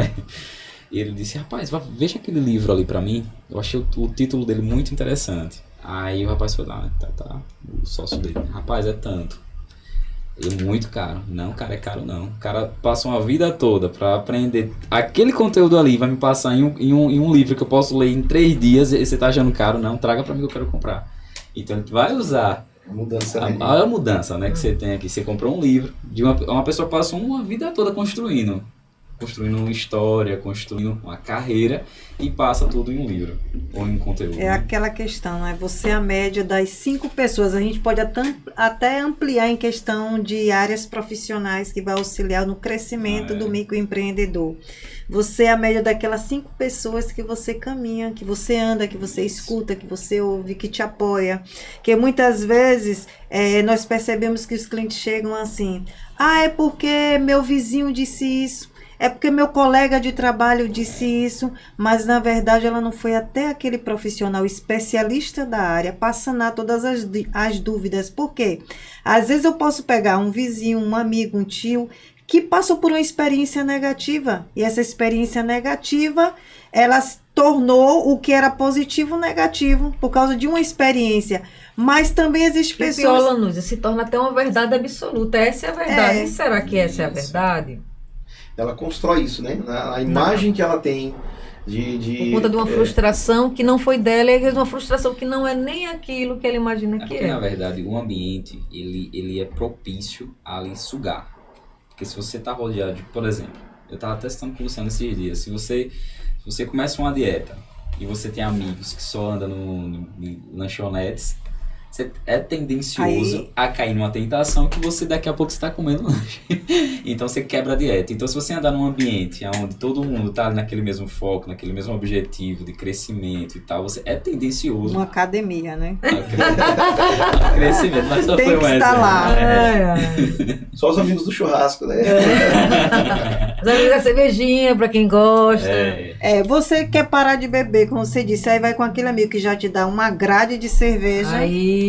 E ele disse, rapaz, veja aquele livro ali pra mim. Eu achei o título dele muito interessante. Aí o rapaz foi lá, o sócio dele, rapaz, é tanto. É muito caro. Não, cara, é caro não. O cara passa uma vida toda pra aprender aquele conteúdo ali, vai me passar em um livro que eu posso ler em 3 dias, e você tá achando caro? Não, traga pra mim que eu quero comprar. Então ele vai usar a mudança, né, que você tem aqui. Você comprou um livro, de uma pessoa passa uma vida toda construindo uma história, construindo uma carreira e passa tudo em um livro ou em um conteúdo. É aquela questão, né? Você é a média das 5 pessoas. A gente pode até ampliar em questão de áreas profissionais que vai auxiliar no crescimento do microempreendedor. Você é a média daquelas 5 pessoas que você caminha, que você anda, que você escuta, que você ouve, que te apoia. Que muitas vezes nós percebemos que os clientes chegam assim, é porque meu vizinho disse isso. É porque meu colega de trabalho disse isso, mas na verdade ela não foi até aquele profissional especialista da área para sanar todas as dúvidas. Por quê? Às vezes eu posso pegar um vizinho, um amigo, um tio, que passou por uma experiência negativa. E essa experiência negativa, ela tornou o que era positivo negativo, por causa de uma experiência. Mas também existe pessoas... Pior, Lanúzia, se torna até uma verdade absoluta. Essa é a verdade. E será que essa é a verdade? Ela constrói isso, né? A imagem que ela tem por conta de uma frustração que não foi dela, e uma frustração que não é nem aquilo que ela imagina que é. Na verdade, o ambiente, ele é propício a lhe sugar. Porque se você está rodeado de, por exemplo, eu estava testando com o Luciano esses dias, se você começa uma dieta e você tem amigos que só andam em lanchonetes, você é tendencioso a cair numa tentação que você daqui a pouco está comendo lanche. Então você quebra a dieta. Então se você andar num ambiente onde todo mundo está naquele mesmo foco, naquele mesmo objetivo de crescimento e tal, você é tendencioso. Uma academia, né? Crescimento, mas só tem foi que um estar lá. Só os amigos do churrasco, né? Os amigos da cervejinha, pra quem gosta. Você quer parar de beber, como você disse, aí vai com aquele amigo que já te dá uma grade de cerveja. Aí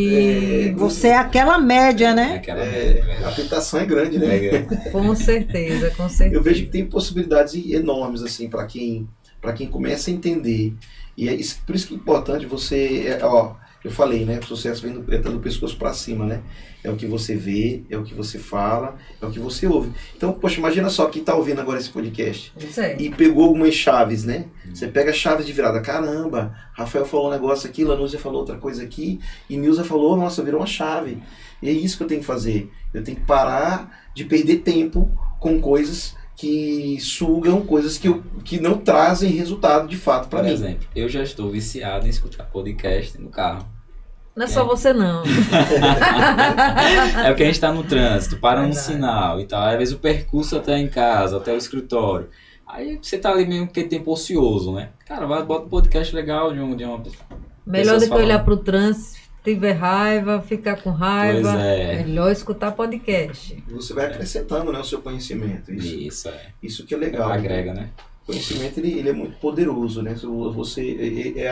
você é aquela média, né? A tentação é grande, né? Com certeza, com certeza. Eu vejo que tem possibilidades enormes, assim, para quem para quem começa a entender. E é isso, por isso que é importante você, eu falei, né? O sucesso vem do pescoço para cima, né? É o que você vê, é o que você fala, é o que você ouve. Então, poxa, imagina só quem tá ouvindo agora esse podcast Isso aí. e pegou algumas chaves, né? Você pega chaves de virada. Caramba, Rafael falou um negócio aqui, Lanúzia falou outra coisa aqui, e Nilza falou, nossa, virou uma chave. E é isso que eu tenho que fazer. Eu tenho que parar de perder tempo com coisas que sugam, coisas que não trazem resultado de fato para Por mim. exemplo, eu já estou viciado em escutar podcast no carro. Não é só você, não. É porque a gente tá no trânsito, para no Verdade. sinal e tal. Às vezes o percurso até em casa, até o escritório. Aí você tá ali mesmo que tempo ocioso, né? Cara, bota um podcast legal de uma Melhor pessoas do que falando. olhar pro trânsito, tiver raiva, ficar com raiva. Pois é. Melhor escutar podcast. Você vai acrescentando, né, o seu conhecimento. Isso, é. Isso que é legal. Agrega, né? O conhecimento ele é muito poderoso, né?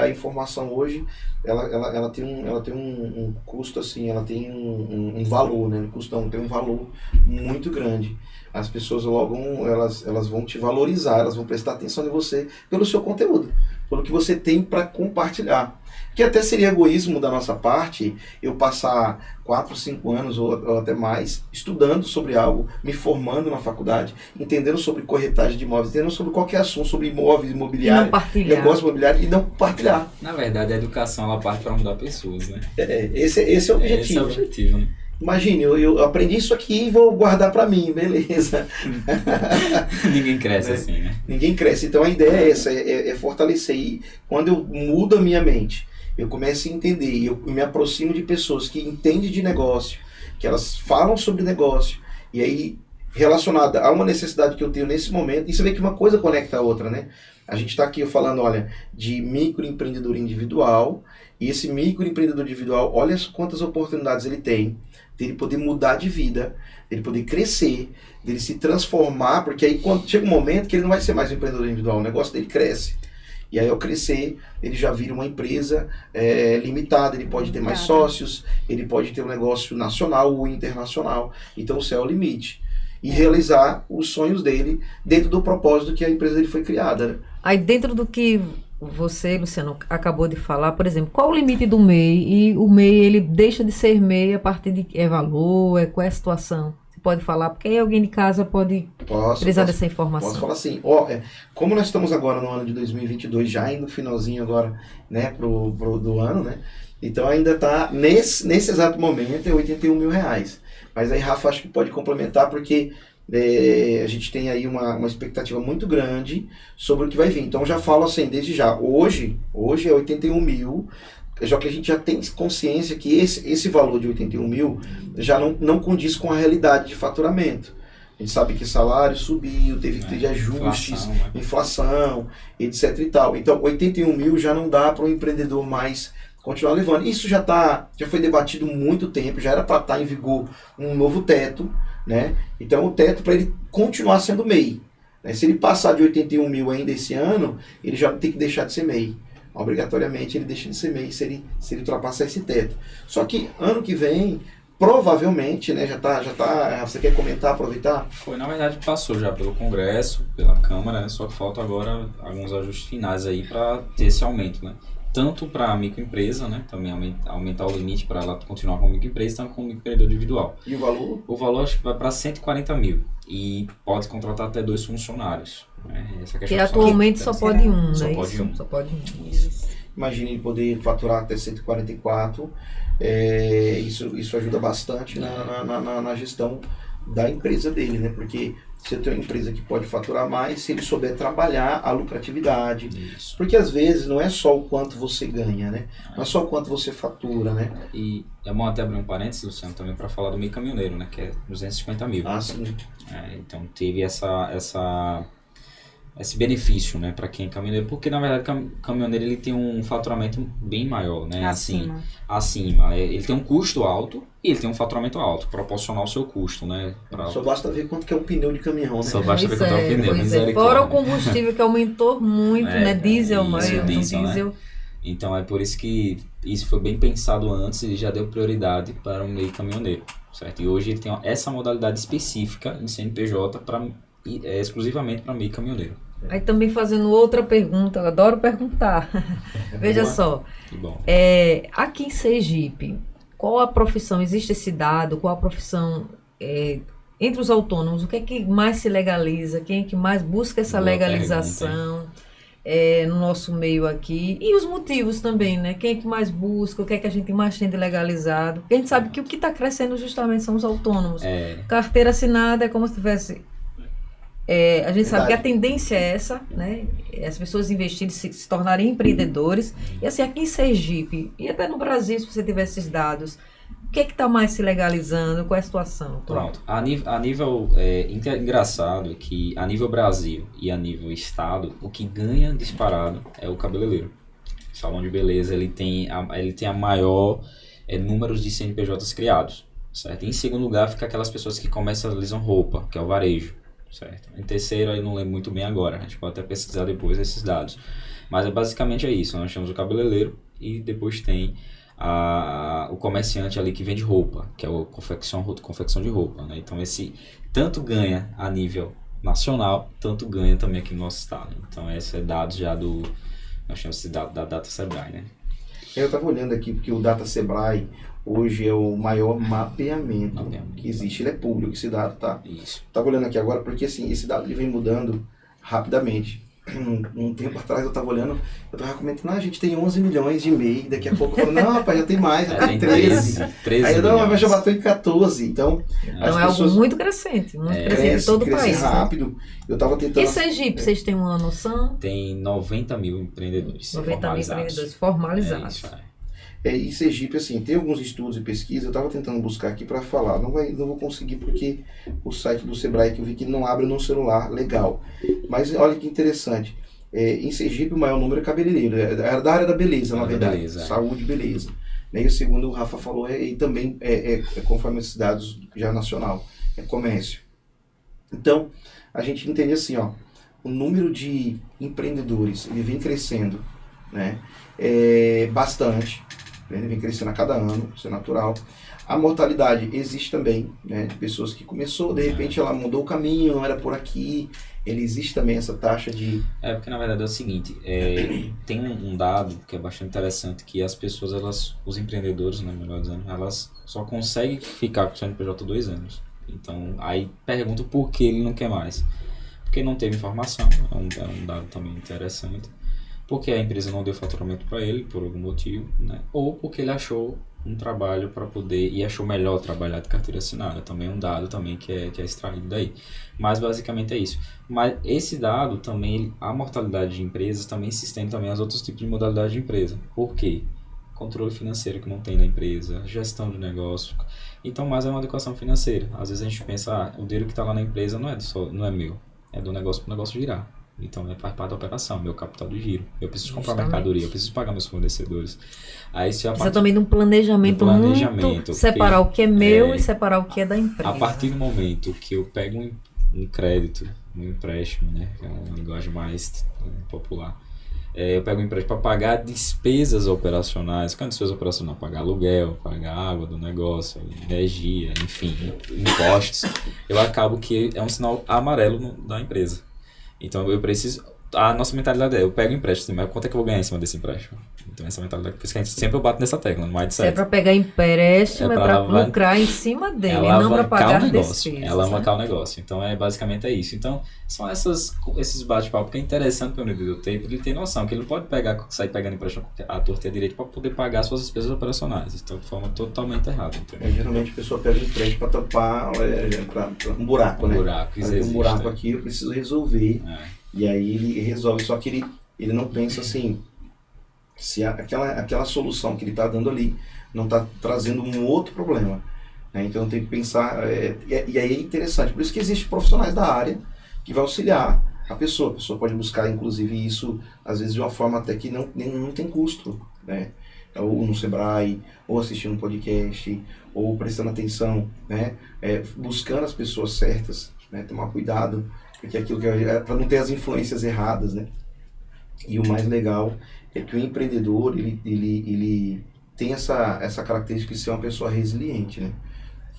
A informação hoje ela tem um custo assim, ela tem um valor, né? Tem um valor muito grande. As pessoas logo elas vão te valorizar, elas vão prestar atenção em você pelo seu conteúdo, pelo que você tem para compartilhar. Que até seria egoísmo da nossa parte eu passar 4, 5 anos ou até mais estudando sobre algo, me formando na faculdade, entendendo sobre corretagem de imóveis, entendendo sobre qualquer assunto, sobre imóveis, E não imobiliário, partilhar. negócio imobiliário e não compartilhar. Na verdade, a educação ela parte para mudar pessoas, né? Esse é o Esse é objetivo. o objetivo, né? Imagine, eu aprendi isso aqui e vou guardar para mim, beleza. Ninguém cresce Né? assim, né? Ninguém cresce. Então a ideia é essa, é fortalecer. E quando eu mudo a minha mente, eu começo a entender, eu me aproximo de pessoas que entendem de negócio, que elas falam sobre negócio, e aí relacionada a uma necessidade que eu tenho nesse momento, e você vê que uma coisa conecta a outra, né? A gente está aqui falando, olha, de microempreendedor individual, e esse microempreendedor individual, olha quantas oportunidades ele tem, dele poder mudar de vida, dele poder crescer, dele se transformar, porque aí quando chega um momento que ele não vai ser mais um empreendedor individual, o negócio dele cresce. E aí ao crescer, ele já vira uma empresa limitada, ele pode ter mais sócios, ele pode ter um negócio nacional ou internacional. Então o céu é o limite. E realizar os sonhos dele dentro do propósito que a empresa dele foi criada, né? Aí dentro do que você, Luciano, acabou de falar, por exemplo, qual o limite do MEI? E o MEI, ele deixa de ser MEI a partir de valor, qual é a situação? Você pode falar, porque aí alguém de casa pode precisar dessa informação. Posso falar assim, como nós estamos agora no ano de 2022, já indo no finalzinho agora, né, do ano, né? Então ainda está, nesse exato momento, é R$81 mil. Mas aí Rafa acho que pode complementar, porque a gente tem aí uma expectativa muito grande sobre o que vai vir. Então já falo assim, desde já, hoje é 81 mil, já que a gente já tem consciência que esse valor de 81 mil já não condiz com a realidade de faturamento. A gente sabe que salário subiu, teve que ter ajustes, inflação, etc e tal. Então 81 mil já não dá para um empreendedor mais continuar levando. Isso já foi debatido há muito tempo, já era para estar em vigor um novo teto, né? Então o teto para ele continuar sendo MEI, né? Se ele passar de 81 mil ainda esse ano, ele já tem que deixar de ser MEI. Obrigatoriamente ele deixa de ser MEI se ele ultrapassar esse teto. Só que ano que vem, provavelmente, né, já tá, você quer comentar, aproveitar? Na verdade passou já pelo Congresso, pela Câmara, né? Só que falta agora alguns ajustes finais aí para ter esse aumento, né? Tanto para a microempresa, né? Também aumentar o limite para ela continuar como microempresa, tanto como microempreendedor individual. E o valor? O valor acho que vai para 140 mil e pode contratar até 2 funcionários. Né? Essa Que atualmente só pode um, só né? pode um. Só pode um. Isso. Imagine ele poder faturar até 144, isso ajuda bastante na gestão da empresa dele, né? Porque você tem uma empresa que pode faturar mais se ele souber trabalhar a lucratividade. Isso. Porque às vezes não é só o quanto você ganha, né? Não é só o quanto você fatura, né? E é bom até abrir um parênteses, Luciano, também para falar do MEI caminhoneiro, né? Que é 250 mil. Ah, sim. Então teve esse benefício, né, para quem é caminhoneiro, porque na verdade o caminhoneiro ele tem um faturamento bem maior, né? Acima. Ele tem um custo alto e ele tem um faturamento alto, proporcional ao seu custo, né? Só basta ver quanto que é um pneu de caminhão, né? Só basta ver quanto é o pneu, misericórdia. Fora o combustível que aumentou muito, né? Diesel, diesel. Né? Então é por isso que isso foi bem pensado antes e já deu prioridade para o MEI caminhoneiro, certo? E hoje ele tem essa modalidade específica em CNPJ exclusivamente para MEI caminhoneiro. Aí também fazendo outra pergunta, eu adoro perguntar. Veja só, Que bom. aqui em Sergipe, qual a profissão, existe esse dado, qual a profissão entre os autônomos, o que é que mais se legaliza, quem é que mais busca essa Boa legalização no nosso meio aqui, e os motivos também, né? Quem é que mais busca, o que é que a gente mais tem de legalizado, porque a gente sabe que o que está crescendo justamente são os autônomos. Carteira assinada é como se tivesse... a gente sabe que a tendência é essa, né? As pessoas investirem, se tornarem empreendedores. E assim, aqui em Sergipe, e até no Brasil, se você tiver esses dados, o que é que está mais se legalizando? Qual é a situação? Pronto. A nível engraçado é que a nível Brasil e a nível Estado, o que ganha disparado é o cabeleireiro. O salão de beleza, ele tem a maior números de CNPJs criados, certo? Em segundo lugar, fica aquelas pessoas que comercializam roupa, que é o varejo. Certo. Em terceiro, eu não lembro muito bem agora, a gente pode até pesquisar depois esses dados. Mas basicamente é isso, nós temos o cabeleireiro e depois tem o comerciante ali que vende roupa, que é a confecção de roupa, né? Então esse tanto ganha a nível nacional, tanto ganha também aqui no nosso estado. Então esse é dados já nós temos esse dado da Data Sebrae, né? Eu estava olhando aqui, porque o Data Sebrae hoje é o maior mapeamento que existe. Ele é público, esse dado, tá? Isso. Estava olhando aqui agora, porque assim, esse dado ele vem mudando rapidamente. Um tempo atrás eu estava olhando, eu estava comentando, a gente tem 11 milhões de MEI, daqui a pouco eu falo, não, rapaz, já tem mais, já tem 13. 13 Aí eu, não, milhões. mas já bateu em 14, então... Então é algo muito crescente em todo o país. Rápido. Né? Eu estava tentando... E Sergipe, vocês têm uma noção? Tem 90 mil empreendedores 90 mil empreendedores formalizados. Isso aí. E Sergipe, assim, tem alguns estudos e pesquisas, eu estava tentando buscar aqui para falar, não vou conseguir porque o site do Sebrae que eu vi que ele não abre no celular, legal. Mas olha que interessante, em Sergipe o maior número é cabeleireiro, é da área da beleza, na verdade, beleza, saúde e beleza. E o segundo, o Rafa falou, e também conforme esses dados já nacional, é comércio. Então, a gente entende assim, ó, o número de empreendedores, ele vem crescendo, né, bastante. Ele vem crescendo a cada ano, isso é natural. A mortalidade existe também, né, de pessoas que começou, de repente ela mudou o caminho, não era por aqui. Ele existe também essa taxa de... Porque na verdade é o seguinte, tem um dado que é bastante interessante, que as pessoas, os empreendedores, né, melhor dizendo, elas só conseguem ficar com o CNPJ 2 anos. Então, aí pergunto por que ele não quer mais. Porque não teve informação, é um dado também interessante. Porque a empresa não deu faturamento para ele, por algum motivo, né? Ou porque ele achou um trabalho para poder, e achou melhor trabalhar de carteira assinada, também é um dado também que é extraído daí. Mas basicamente é isso. Mas esse dado também, a mortalidade de empresas também se estende também aos outros tipos de modalidade de empresa. Por quê? Controle financeiro que não tem da empresa, gestão de negócio. Então, mais é uma adequação financeira. Às vezes a gente pensa, o dinheiro que está lá na empresa não é meu, é do negócio para o negócio girar. Então, faz parte da operação, meu capital de giro. Eu preciso comprar mercadoria, eu preciso pagar meus fornecedores. Aí, se a Precisa também de um planejamento muito, separar o que é meu e separar o que é da empresa. A partir do momento que eu pego um crédito, um empréstimo, né, que é uma linguagem mais popular, eu pego um empréstimo para pagar despesas operacionais. Quando despesa operacional? Pagar aluguel, pagar água do negócio, energia, enfim, impostos. Eu acabo que é um sinal amarelo da empresa. Então eu preciso... A nossa mentalidade eu pego empréstimo, mas quanto é que eu vou ganhar em cima desse empréstimo? Então essa mentalidade, por isso que a gente sempre bate nessa tecla, no mindset. Se é para pegar empréstimo, é para lucrar em cima dele, não para pagar despesas. Ela alavancar o negócio. Então basicamente é isso. Então são esses bate-papo que é interessante para o empreendedor ter, ele ter noção que ele não pode sair pegando empréstimo à torta e à direita para poder pagar suas despesas operacionais. Então de forma totalmente errada. Geralmente a pessoa pega empréstimo para tampar um buraco, né? Um buraco aqui, eu preciso resolver. E aí ele resolve, só que ele não pensa assim, se aquela solução que ele está dando ali não está trazendo um outro problema, né? Então tem que pensar, e aí é interessante, por isso que existem profissionais da área que vai auxiliar a pessoa pode buscar inclusive isso, às vezes de uma forma até que não tem custo, né? Ou no Sebrae, ou assistindo um podcast, ou prestando atenção, né? Buscando as pessoas certas, né? Tomar cuidado, porque aquilo que para não ter as influências erradas, né? E o mais legal é que o empreendedor ele tem essa característica de ser uma pessoa resiliente, né?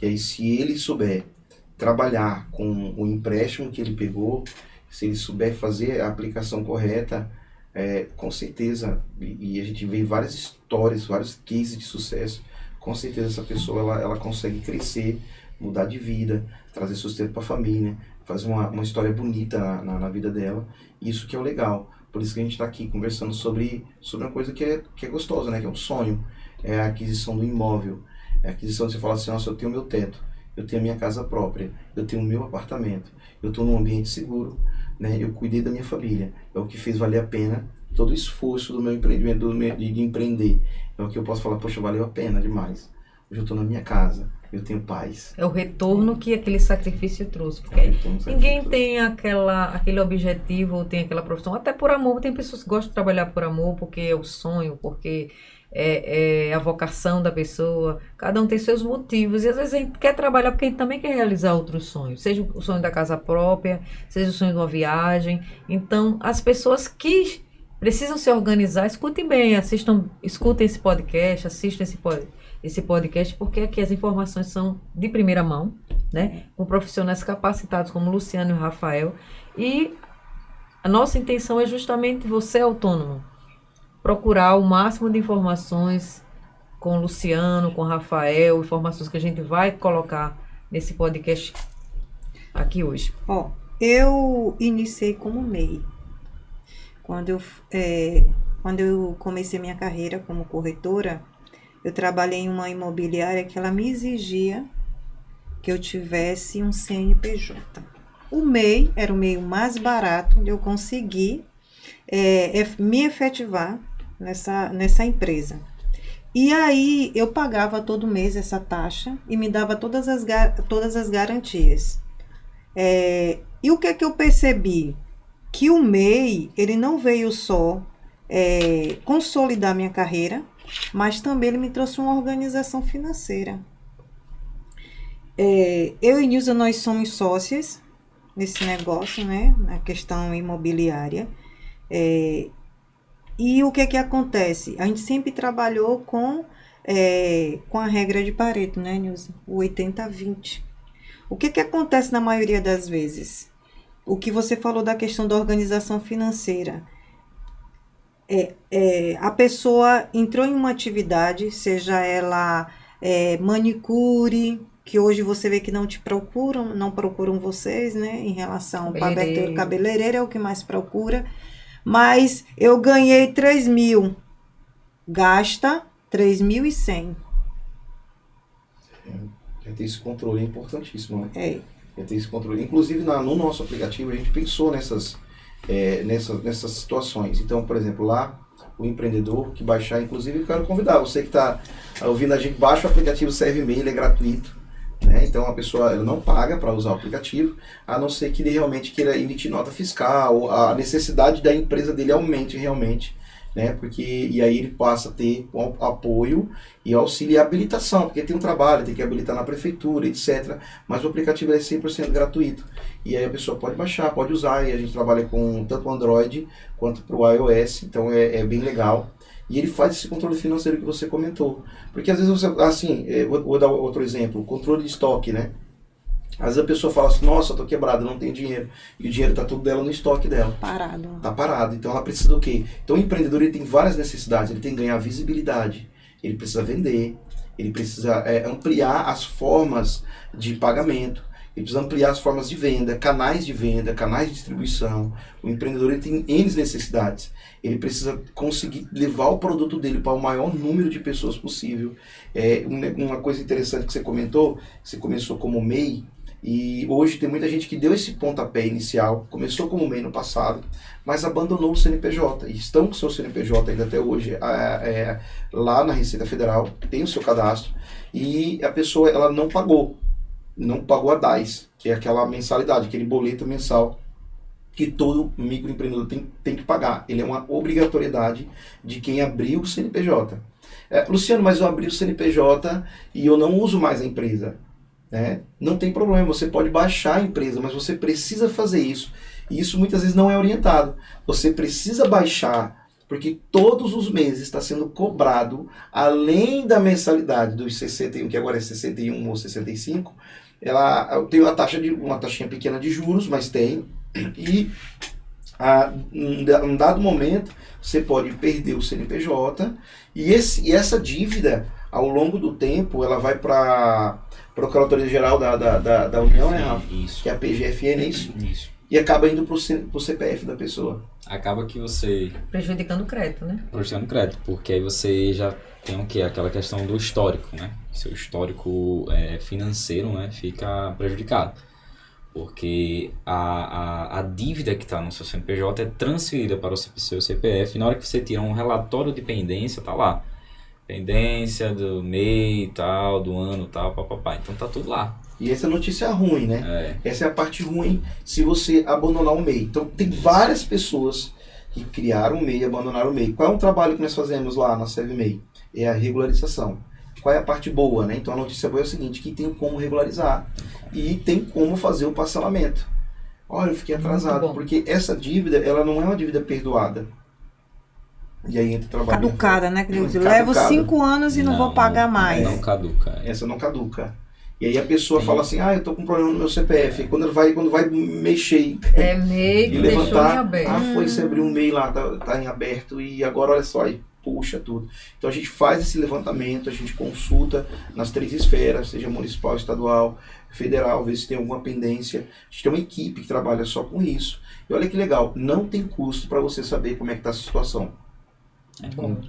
E aí se ele souber trabalhar com o empréstimo que ele pegou, se ele souber fazer a aplicação correta, com certeza, e a gente vê várias histórias, vários cases de sucesso, com certeza essa pessoa ela consegue crescer, mudar de vida, trazer sustento para a família, fazer uma história bonita na vida dela. Isso que é o legal. Por isso que a gente está aqui conversando sobre uma coisa que é gostosa, né? Que é um sonho. É a aquisição do imóvel. É a aquisição de você falar assim, nossa, eu tenho meu teto, eu tenho a minha casa própria, eu tenho o meu apartamento, eu estou num ambiente seguro, né? Eu cuidei da minha família. É o que fez valer a pena todo o esforço do meu empreendimento, de empreender. É o que eu posso falar, poxa, valeu a pena demais. Hoje eu estou na minha casa, eu tenho paz. É o retorno que aquele sacrifício trouxe. Porque ninguém tem aquele objetivo, ou tem aquela profissão, até por amor. Tem pessoas que gostam de trabalhar por amor, porque é o sonho, porque é a vocação da pessoa. Cada um tem seus motivos. E às vezes a gente quer trabalhar porque a gente também quer realizar outros sonhos. Seja o sonho da casa própria, seja o sonho de uma viagem. Então, as pessoas que precisam se organizar, escutem bem, escutem esse podcast, assistam esse podcast, porque aqui as informações são de primeira mão, né? Com profissionais capacitados como Luciano e Rafael. E a nossa intenção é justamente você, autônomo, procurar o máximo de informações com o Luciano, com o Rafael, informações que a gente vai colocar nesse podcast aqui hoje. Eu iniciei como MEI. Quando eu comecei minha carreira como corretora, eu trabalhei em uma imobiliária que ela me exigia que eu tivesse um CNPJ. O MEI era o meio mais barato de eu conseguir me efetivar nessa empresa. E aí eu pagava todo mês essa taxa e me dava todas as garantias. E o que é que eu percebi? Que o MEI, ele não veio só consolidar minha carreira, mas também ele me trouxe uma organização financeira. Eu e Nilza, nós somos sócias nesse negócio, né, na questão imobiliária. E o que é que acontece? A gente sempre trabalhou com a regra de Pareto, né, Nilza? O 80-20. O que é que acontece na maioria das vezes? O que você falou da questão da organização financeira. A pessoa entrou em uma atividade, seja ela manicure, que hoje você vê que não procuram vocês, né? Em relação ao cabeleireiro é o que mais procura. Mas eu ganhei 3.000, gasta 3.100. Ter esse controle é importantíssimo, né? Ter esse controle. Inclusive, no nosso aplicativo, a gente pensou nessas situações. Então, por exemplo, lá, o empreendedor que baixar, inclusive, eu quero convidar você que está ouvindo a gente, baixa o aplicativo ServiMEI, ele é gratuito, né? Então, a pessoa ela não paga para usar o aplicativo, a não ser que ele realmente queira emitir nota fiscal, ou a necessidade da empresa dele aumente realmente, né? E aí ele passa a ter apoio e auxílio e habilitação, porque tem um trabalho, tem que habilitar na prefeitura, etc. Mas o aplicativo é 100% gratuito. E aí a pessoa pode baixar, pode usar, e a gente trabalha com tanto o Android quanto para o iOS, então é bem legal. E ele faz esse controle financeiro que você comentou. Porque às vezes você, assim, vou dar outro exemplo, controle de estoque, né? Às vezes a pessoa fala assim, nossa, eu tô quebrada, não tenho dinheiro. E o dinheiro tá tudo dela no estoque dela. Parado. Tá parado. Então ela precisa do quê? Então o empreendedor ele tem várias necessidades. Ele tem que ganhar visibilidade. Ele precisa vender. Ele precisa ampliar as formas de pagamento. Ele precisa ampliar as formas de venda, canais de distribuição. O empreendedor ele tem N necessidades. Ele precisa conseguir levar o produto dele para o maior número de pessoas possível. Uma coisa interessante que você comentou, você começou como MEI, e hoje tem muita gente que deu esse pontapé inicial, começou como MEI no passado, mas abandonou o CNPJ. E estão com o seu CNPJ ainda até hoje lá na Receita Federal, tem o seu cadastro, e a pessoa ela não pagou a DAS, que é aquela mensalidade, aquele boleto mensal que todo microempreendedor tem que pagar. Ele é uma obrigatoriedade de quem abriu o CNPJ. Luciano, mas eu abri o CNPJ e eu não uso mais a empresa. Não tem problema, você pode baixar a empresa, mas você precisa fazer isso. E isso muitas vezes não é orientado. Você precisa baixar, porque todos os meses está sendo cobrado, além da mensalidade dos 61, que agora é 61 ou 65, ela tem uma taxinha pequena de juros, mas tem, E um dado momento você pode perder o CNPJ e essa dívida, ao longo do tempo, ela vai para a Procuradoria Geral da União, né, Rafa? Isso. Que é a PGFN, é isso? Isso. E acaba indo pro CPF da pessoa. Acaba que você... Prejudicando o crédito, né? Prejudicando crédito, porque aí você já tem o quê? Aquela questão do histórico, né? Seu histórico financeiro, né, fica prejudicado. Porque a dívida que está no seu CNPJ é transferida para o seu CPF. E na hora que você tira um relatório de pendência, tá lá. Pendência do mês, tal, do ano, tal, papapá. Então tá tudo lá. E essa é a notícia ruim, né? Essa é a parte ruim se você abandonar o MEI. Então tem várias pessoas que criaram o MEI e abandonaram o MEI. Qual é o trabalho que nós fazemos lá na ServMEI? É a regularização. Qual é a parte boa, né? Então a notícia boa é o seguinte, que tem como regularizar e tem como fazer o parcelamento. Olha, eu fiquei atrasado, porque essa dívida, ela não é uma dívida perdoada. E aí entra o trabalho. Caducada, né? Que eu levo 5 anos e não vou pagar mais. Não caduca. Essa não caduca. E aí a pessoa fala assim, eu tô com um problema no meu CPF. E quando vai mexer MEI e que deixou em levantar, aberto. foi, você abriu um MEI lá, tá em aberto e agora olha só, aí puxa tudo. Então a gente faz esse levantamento, a gente consulta nas 3 esferas, seja municipal, estadual, federal, ver se tem alguma pendência. A gente tem uma equipe que trabalha só com isso. E olha que legal, não tem custo para você saber como é que está a situação.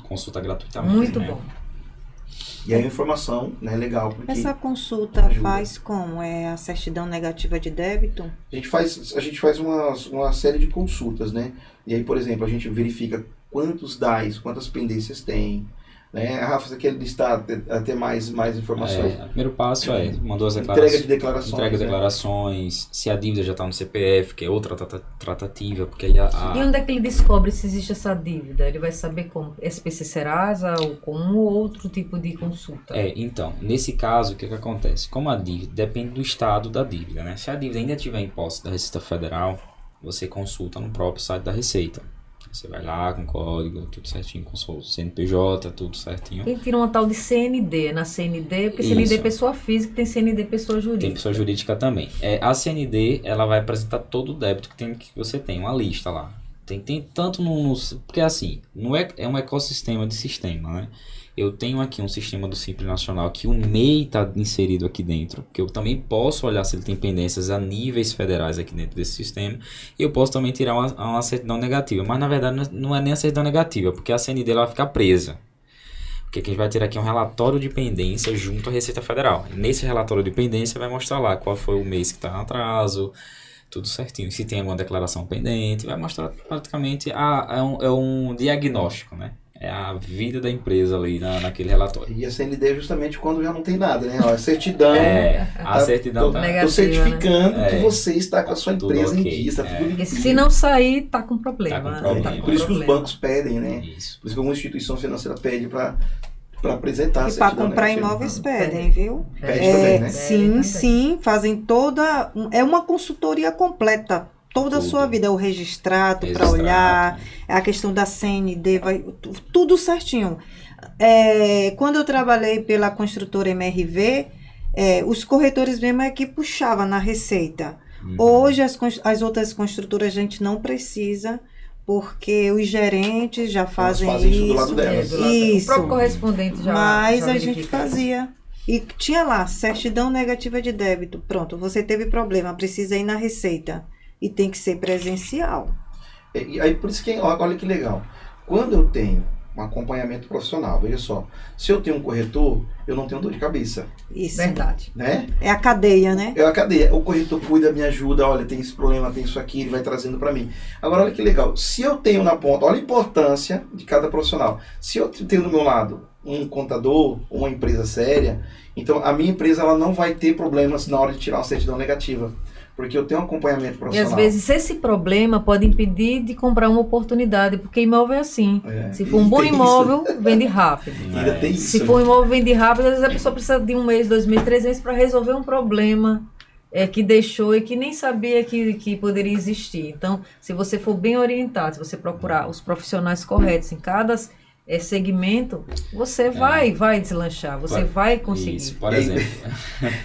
Consulta gratuitamente. Muito né? bom. E aí a informação, né, legal. Porque essa consulta faz como? É a certidão negativa de débito? A gente faz uma série de consultas, né? E aí, por exemplo, a gente verifica quantos DAIs, quantas pendências tem. Né? Rafa, você quer listar até mais informações? O primeiro passo mandou as Entrega de declarações. Entrega de declarações, se a dívida já está no CPF, que é outra tratativa, porque aí E onde é que ele descobre se existe essa dívida? Ele vai saber como SPC Serasa ou com um ou outro tipo de consulta? Então, nesse caso, o que acontece? Como a dívida depende do estado da dívida, né? Se a dívida ainda estiver em posse da Receita Federal, você consulta no próprio site da Receita. Você vai lá com código, tudo certinho, com o CNPJ, tudo certinho. Ele tira uma tal de CND, na CND, porque CND é pessoa física, tem CND pessoa jurídica. Tem pessoa jurídica também. A CND, ela vai apresentar todo o débito que você tem, uma lista lá. Tem tanto porque assim, não é um ecossistema de sistema, né? Eu tenho aqui um sistema do Simples Nacional que o MEI está inserido aqui dentro, que eu também posso olhar se ele tem pendências a níveis federais aqui dentro desse sistema, e eu posso também tirar uma certidão negativa, mas na verdade não é nem a certidão negativa, porque a CND ela vai ficar presa. Porque a gente vai ter aqui um relatório de pendência junto à Receita Federal. E nesse relatório de pendência vai mostrar lá qual foi o mês que está em atraso, tudo certinho. Se tem alguma declaração pendente, vai mostrar praticamente é um diagnóstico, né? É a vida da empresa ali naquele relatório. E a CND é justamente quando já não tem nada, né? A certidão. A certidão Tô certificando que você está com a sua tudo empresa ok. em dia, está tudo Porque se não sair, tá com problema. Tá com problema. Tá com Por isso que os problema. bancos pedem, né? Isso. Por isso que alguma instituição financeira pede para apresentar a E para certidão comprar negativa. imóveis pedem, viu? Pede também, né? Sim, fazem toda... É uma consultoria completa. Toda a sua vida, o registrato para olhar, a questão da CND, tudo certinho. Quando eu trabalhei pela construtora MRV, os corretores mesmo é que puxava na receita. Hoje as outras construtoras a gente não precisa, porque os gerentes já fazem isso do lado delas. O próprio correspondente já Mas já a gente verifica. fazia. E tinha lá, certidão negativa de débito. Pronto, você teve problema, precisa ir na receita. E tem que ser presencial. E aí, por isso que, olha que legal. Quando eu tenho um acompanhamento profissional, veja só, se eu tenho um corretor, eu não tenho dor de cabeça. Isso. Verdade. Né? É a cadeia, né? É a cadeia. O corretor cuida, me ajuda, olha, tem esse problema, tem isso aqui, ele vai trazendo para mim. Agora, olha que legal. Se eu tenho na ponta, olha a importância de cada profissional. Se eu tenho do meu lado um contador, uma empresa séria, então a minha empresa ela não vai ter problemas na hora de tirar uma certidão negativa. Porque eu tenho um acompanhamento E profissional. às vezes esse problema pode impedir de comprar uma oportunidade, porque imóvel é assim. Se for um bom imóvel, vende rápido. Ainda tem isso. Se for um imóvel, vende rápido, às vezes a pessoa precisa de 1 mês, 2 meses, 3 meses para resolver um problema que deixou e que nem sabia que poderia existir. Então, se você for bem orientado, se você procurar os profissionais corretos em cada segmento, você vai deslanchar, você vai conseguir. Isso, por exemplo.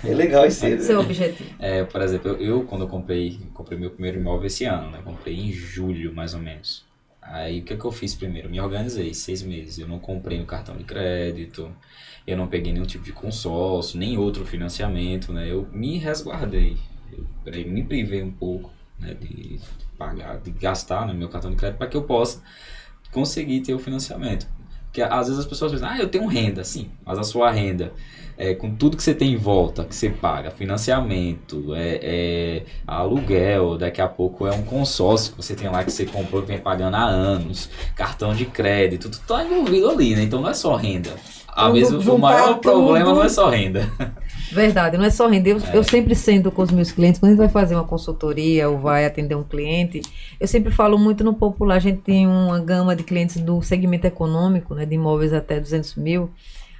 É legal isso aí. Seu objetivo. Por exemplo, eu quando eu comprei meu primeiro imóvel esse ano, né? Comprei em julho, mais ou menos. Aí, o que eu fiz primeiro? Me organizei 6 meses. Eu não comprei no cartão de crédito, eu não peguei nenhum tipo de consórcio, nem outro financiamento, né? Eu me resguardei. Eu me privei um pouco, né, de pagar, de gastar no meu cartão de crédito para que eu possa conseguir ter o financiamento. Porque às vezes as pessoas dizem, eu tenho renda, sim, mas a sua renda, com tudo que você tem em volta, que você paga, financiamento, aluguel, daqui a pouco é um consórcio que você tem lá que você comprou, que vem pagando há anos, cartão de crédito, tudo está envolvido ali, né? Então não é só renda. Às vezes o maior problema não é só renda. Verdade, não é só render. Eu sempre sento com os meus clientes, quando a gente vai fazer uma consultoria ou vai atender um cliente, eu sempre falo muito no popular. A gente tem uma gama de clientes do segmento econômico, né, de imóveis até 200 mil,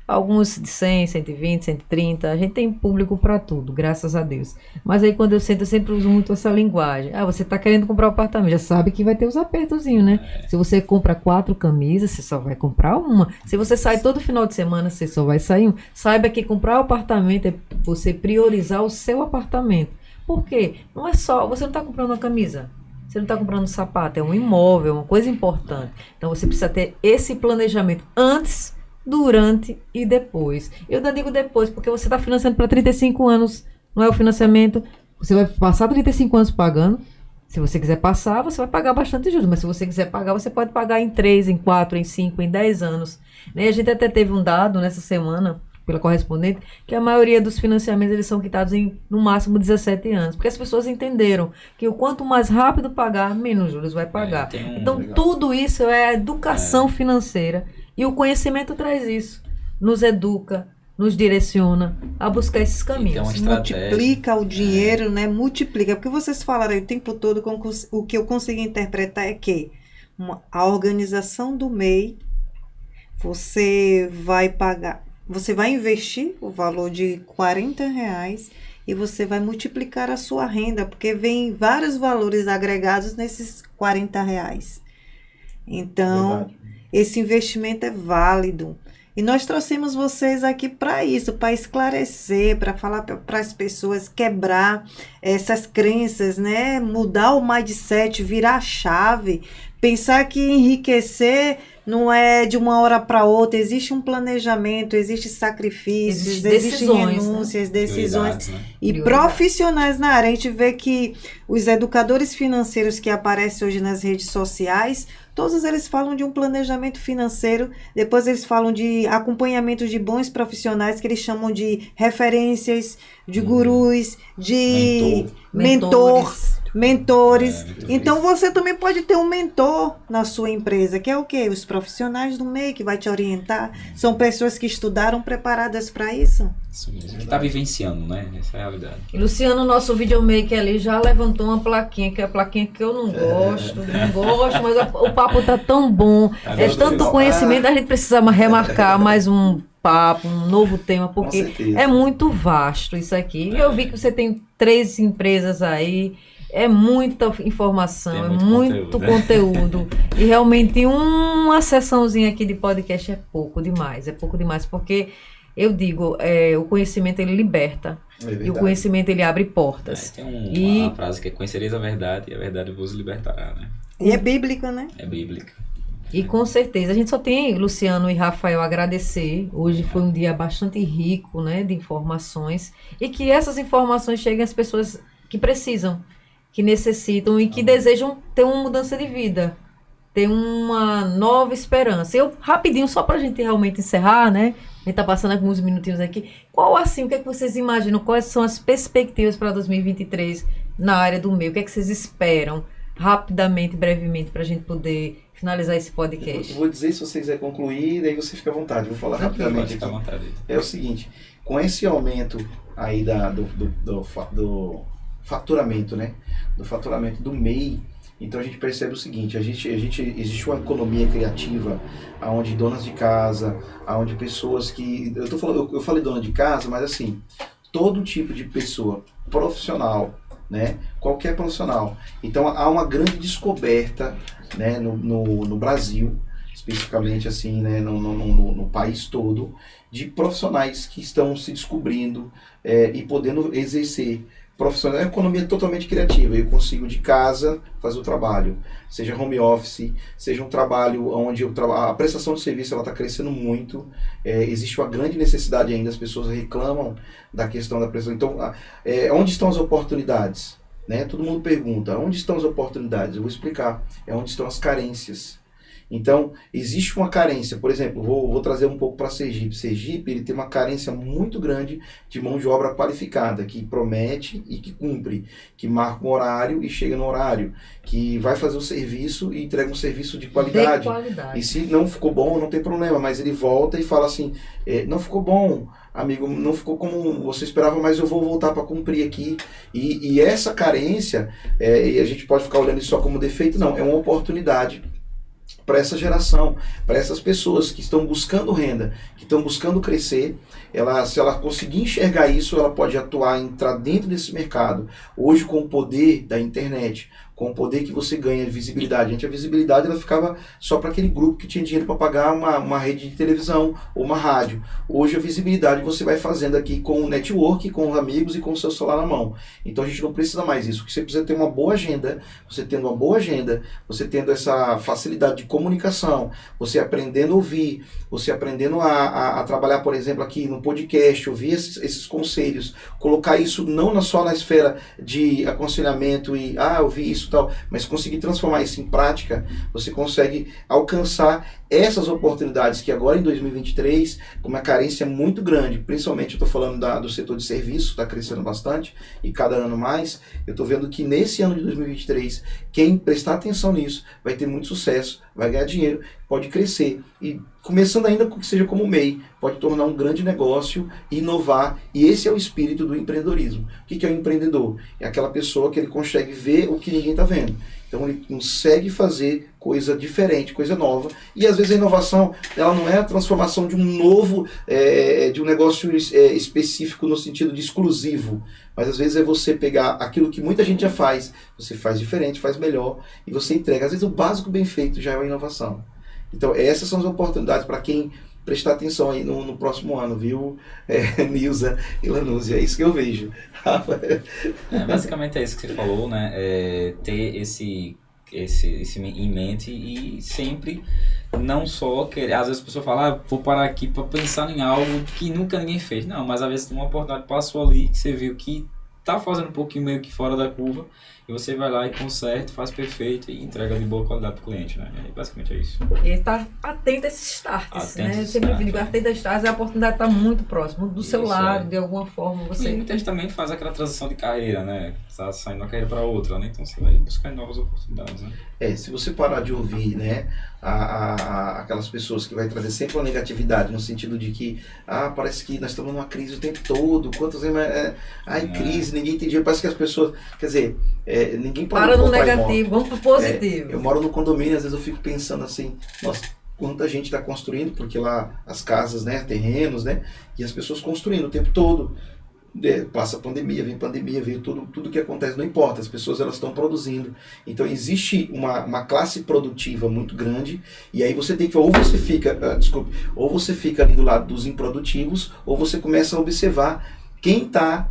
alguns de 100, 120, 130. A gente tem público para tudo, graças a Deus. Mas aí quando eu sento, eu sempre uso muito essa linguagem. Você está querendo comprar um apartamento, já sabe que vai ter os apertozinhos, né? Se você compra 4 camisas, você só vai comprar uma. Se você sai todo final de semana, você só vai sair um. Saiba que comprar um apartamento é você priorizar o seu apartamento. Por quê? Não é só, você não está comprando uma camisa. Você não está comprando um sapato, é um imóvel, uma coisa importante. Então você precisa ter esse planejamento antes, durante e depois. Eu ainda digo depois, porque você está financiando para 35 anos, não é o financiamento, você vai passar 35 anos pagando. Se você quiser passar, você vai pagar bastante juros, mas se você quiser pagar, você pode pagar em 3, em 4, em 5, em 10 anos. E a gente até teve um dado nessa semana, pela correspondente, que a maioria dos financiamentos eles são quitados em, no máximo, 17 anos, porque as pessoas entenderam que o quanto mais rápido pagar, menos juros vai pagar. Então, tudo isso é a educação financeira. E o conhecimento traz isso, nos educa, nos direciona a buscar esses caminhos. Multiplica o dinheiro, né? Multiplica. Porque vocês falaram aí o tempo todo, o que eu consegui interpretar é que a organização do MEI, você vai pagar, você vai investir o valor de R$40 e você vai multiplicar a sua renda, porque vem vários valores agregados nesses R$40. Então, verdade. Esse investimento é válido. E nós trouxemos vocês aqui para isso, para esclarecer, para falar para as pessoas, quebrar essas crenças, né? Mudar o mindset, virar a chave, pensar que enriquecer não é de uma hora para outra, existe um planejamento, existe sacrifícios, existem renúncias, né? Decisões, né? E profissionais na área. A gente vê que os educadores financeiros que aparecem hoje nas redes sociais, todos eles falam de um planejamento financeiro, depois eles falam de acompanhamento de bons profissionais, que eles chamam de referências, de gurus, de mentores. Então você também pode ter um mentor na sua empresa, que é o quê? Os profissionais do MEI que vai te orientar. São pessoas que estudaram preparadas para isso. Isso mesmo. Que está vivenciando, né? Essa é a realidade. E Luciano, nosso videomaker ali, já levantou uma plaquinha, que é a plaquinha que eu não gosto, mas o papo tá tão bom. É tanto conhecimento, a gente precisa remarcar mais um papo, um novo tema, porque é muito vasto isso aqui. Eu vi que você tem 3 empresas aí. É muita informação, é muito conteúdo. E realmente uma sessãozinha aqui de podcast é pouco demais, porque eu digo, o conhecimento ele liberta, e o conhecimento ele abre portas. Tem uma frase que é: conhecereis a verdade e a verdade vos libertará, né? E é bíblica, né? É bíblica. E com certeza, a gente só tem, Luciano e Rafael, a agradecer. Hoje foi um dia bastante rico, né, de informações, e que essas informações cheguem às pessoas que precisam, que necessitam e que desejam ter uma mudança de vida, ter uma nova esperança. Eu, rapidinho, só para a gente realmente encerrar, né? A gente tá passando alguns minutinhos aqui. Qual, assim, o que é que vocês imaginam? Quais são as perspectivas para 2023 na área do meio? O que é que vocês esperam? Rapidamente, brevemente, para a gente poder finalizar esse podcast. Eu vou dizer, se você quiser concluir, daí você fica à vontade. Vou falar rapidamente aqui. À vontade. É o seguinte, com esse aumento aí do faturamento, né? Do faturamento do MEI, então a gente percebe o seguinte: existe uma economia criativa, onde donas de casa, onde pessoas que... Eu falei dona de casa, mas assim, todo tipo de pessoa profissional, né? Qualquer profissional. Então há uma grande descoberta, né, no Brasil especificamente assim, né, no país todo, de profissionais que estão se descobrindo e podendo exercer profissional, é uma economia totalmente criativa. Eu consigo de casa fazer o trabalho, seja home office, seja um trabalho onde a prestação de serviço ela está crescendo muito. Existe uma grande necessidade ainda, as pessoas reclamam da questão da prestação. Então, onde estão as oportunidades? Né? Todo mundo pergunta, onde estão as oportunidades? Eu vou explicar, é onde estão as carências. Então, existe uma carência, por exemplo, vou trazer um pouco para Sergipe. Sergipe ele tem uma carência muito grande de mão de obra qualificada, que promete e que cumpre, que marca um horário e chega no horário, que vai fazer o serviço e entrega um serviço de qualidade. E se não ficou bom, não tem problema, mas ele volta e fala assim, não ficou bom, amigo, não ficou como você esperava, mas eu vou voltar para cumprir aqui. E essa carência, e a gente pode ficar olhando isso só como defeito, não, é uma oportunidade para essa geração, para essas pessoas que estão buscando renda, que estão buscando crescer. Se ela conseguir enxergar isso, ela pode atuar, entrar dentro desse mercado. Hoje, com o poder da internet, com o poder que você ganha de visibilidade. A visibilidade ela ficava só para aquele grupo que tinha dinheiro para pagar uma rede de televisão ou uma rádio. Hoje a visibilidade você vai fazendo aqui com o network, com os amigos e com o seu celular na mão. Então a gente não precisa mais isso. Você precisa ter uma boa agenda. Você tendo uma boa agenda, você tendo essa facilidade de comunicação, você aprendendo a ouvir, você aprendendo a trabalhar, por exemplo, aqui no podcast, ouvir esses conselhos, colocar isso não só na esfera de aconselhamento e eu vi isso, tal, mas conseguir transformar isso em prática, você consegue alcançar essas oportunidades que agora em 2023, com uma carência muito grande, principalmente eu estou falando do setor de serviço, está crescendo bastante e cada ano mais, eu estou vendo que nesse ano de 2023, quem prestar atenção nisso vai ter muito sucesso, vai ganhar dinheiro, pode crescer e começando ainda que seja como MEI, pode tornar um grande negócio, inovar, e esse é o espírito do empreendedorismo. O que é o empreendedor? É aquela pessoa que ele consegue ver o que ninguém está vendo. Então ele consegue fazer coisa diferente, coisa nova, e às vezes a inovação ela não é a transformação de um novo, de um negócio específico no sentido de exclusivo, mas às vezes é você pegar aquilo que muita gente já faz, você faz diferente, faz melhor, e você entrega. Às vezes o básico bem feito já é uma inovação. Então essas são as oportunidades para quem prestar atenção aí no próximo ano, viu, Nilza e Lanúzia, é isso que eu vejo. Basicamente é isso que você falou, né, ter esse em mente e sempre não só querer, às vezes a pessoa fala, vou parar aqui para pensar em algo que nunca ninguém fez, não, mas às vezes tem uma oportunidade, passou ali, que você viu que tá fazendo um pouquinho meio que fora da curva, e você vai lá e conserta, faz perfeito e entrega de boa qualidade para o cliente, né? E basicamente é isso. E tá atento a esses starts, né? Eu sempre digo, atento a starts, a oportunidade está muito próxima do seu lado, de alguma forma. E muita gente também faz aquela transição de carreira, né? Tá saindo de uma carreira para outra, né? Então você vai buscar novas oportunidades, né? Se você parar de ouvir, né, aquelas pessoas que vai trazer sempre uma negatividade, no sentido de que, parece que nós estamos numa crise o tempo todo, quantas vezes, crise, ninguém tem dinheiro, parece que as pessoas, quer dizer, ninguém pode para no negativo, vamos pro positivo. Eu moro no condomínio, às vezes eu fico pensando assim, nossa, quanta gente está construindo, porque lá as casas, né, terrenos, né, e as pessoas construindo o tempo todo. Passa a pandemia, vem tudo que acontece, não importa, as pessoas elas estão produzindo. Então existe uma classe produtiva muito grande, e aí você tem que, ou você fica ali do lado dos improdutivos, ou você começa a observar quem está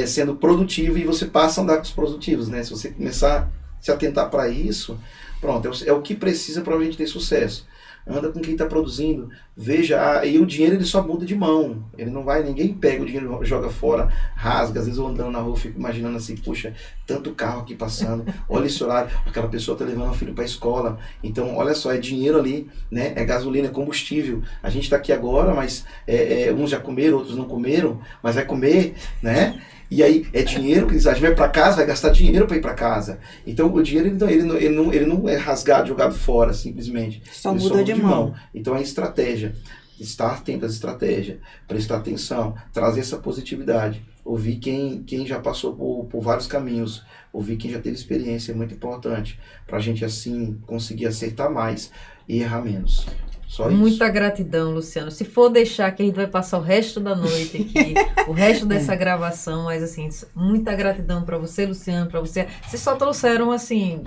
sendo produtivo e você passa a andar com os produtivos, né? Se você começar a se atentar para isso, pronto, é o que precisa para a gente ter sucesso. Anda com quem está produzindo, veja, e o dinheiro ele só muda de mão, ele não vai, ninguém pega o dinheiro, joga fora, rasga. Às vezes eu andando na rua fico imaginando assim, puxa, tanto carro aqui passando, olha esse horário, aquela pessoa está levando o filho para a escola, então olha só, é dinheiro ali, né? É gasolina, é combustível, a gente está aqui agora, mas uns já comeram, outros não comeram, mas vai comer, né? E aí é dinheiro que a gente vai para casa, vai gastar dinheiro para ir para casa. Então o dinheiro ele não é rasgado, jogado fora simplesmente. Só muda de mão. Então é estratégia. Estar atento às estratégias, prestar atenção, trazer essa positividade. Ouvir quem já passou por vários caminhos, ouvir quem já teve experiência é muito importante para a gente assim conseguir acertar mais e errar menos. Só isso. Muita gratidão, Luciano. Se for deixar que a gente vai passar o resto da noite aqui, o resto dessa gravação, mas assim, muita gratidão para você, Luciano, para você. Vocês só trouxeram, assim,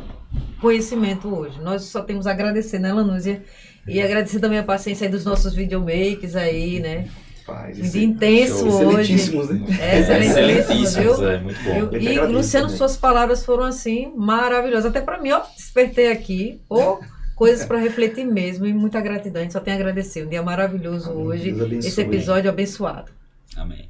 conhecimento hoje. Nós só temos a agradecer, né, Lanúzia? E agradecer também a paciência aí dos nossos videomakers aí, né? Paz, Um dia intenso hoje. excelentíssimos, né? Excelentíssimos, viu? Muito bom. Eu que E, agradeço Luciano, também. suas palavras foram assim maravilhosas. Até para mim, ó, despertei aqui. Coisas para refletir mesmo. E muita gratidão. A gente só tem a agradecer. Um dia maravilhoso Amém. hoje. Deus abençoe. Esse episódio abençoado. Amém.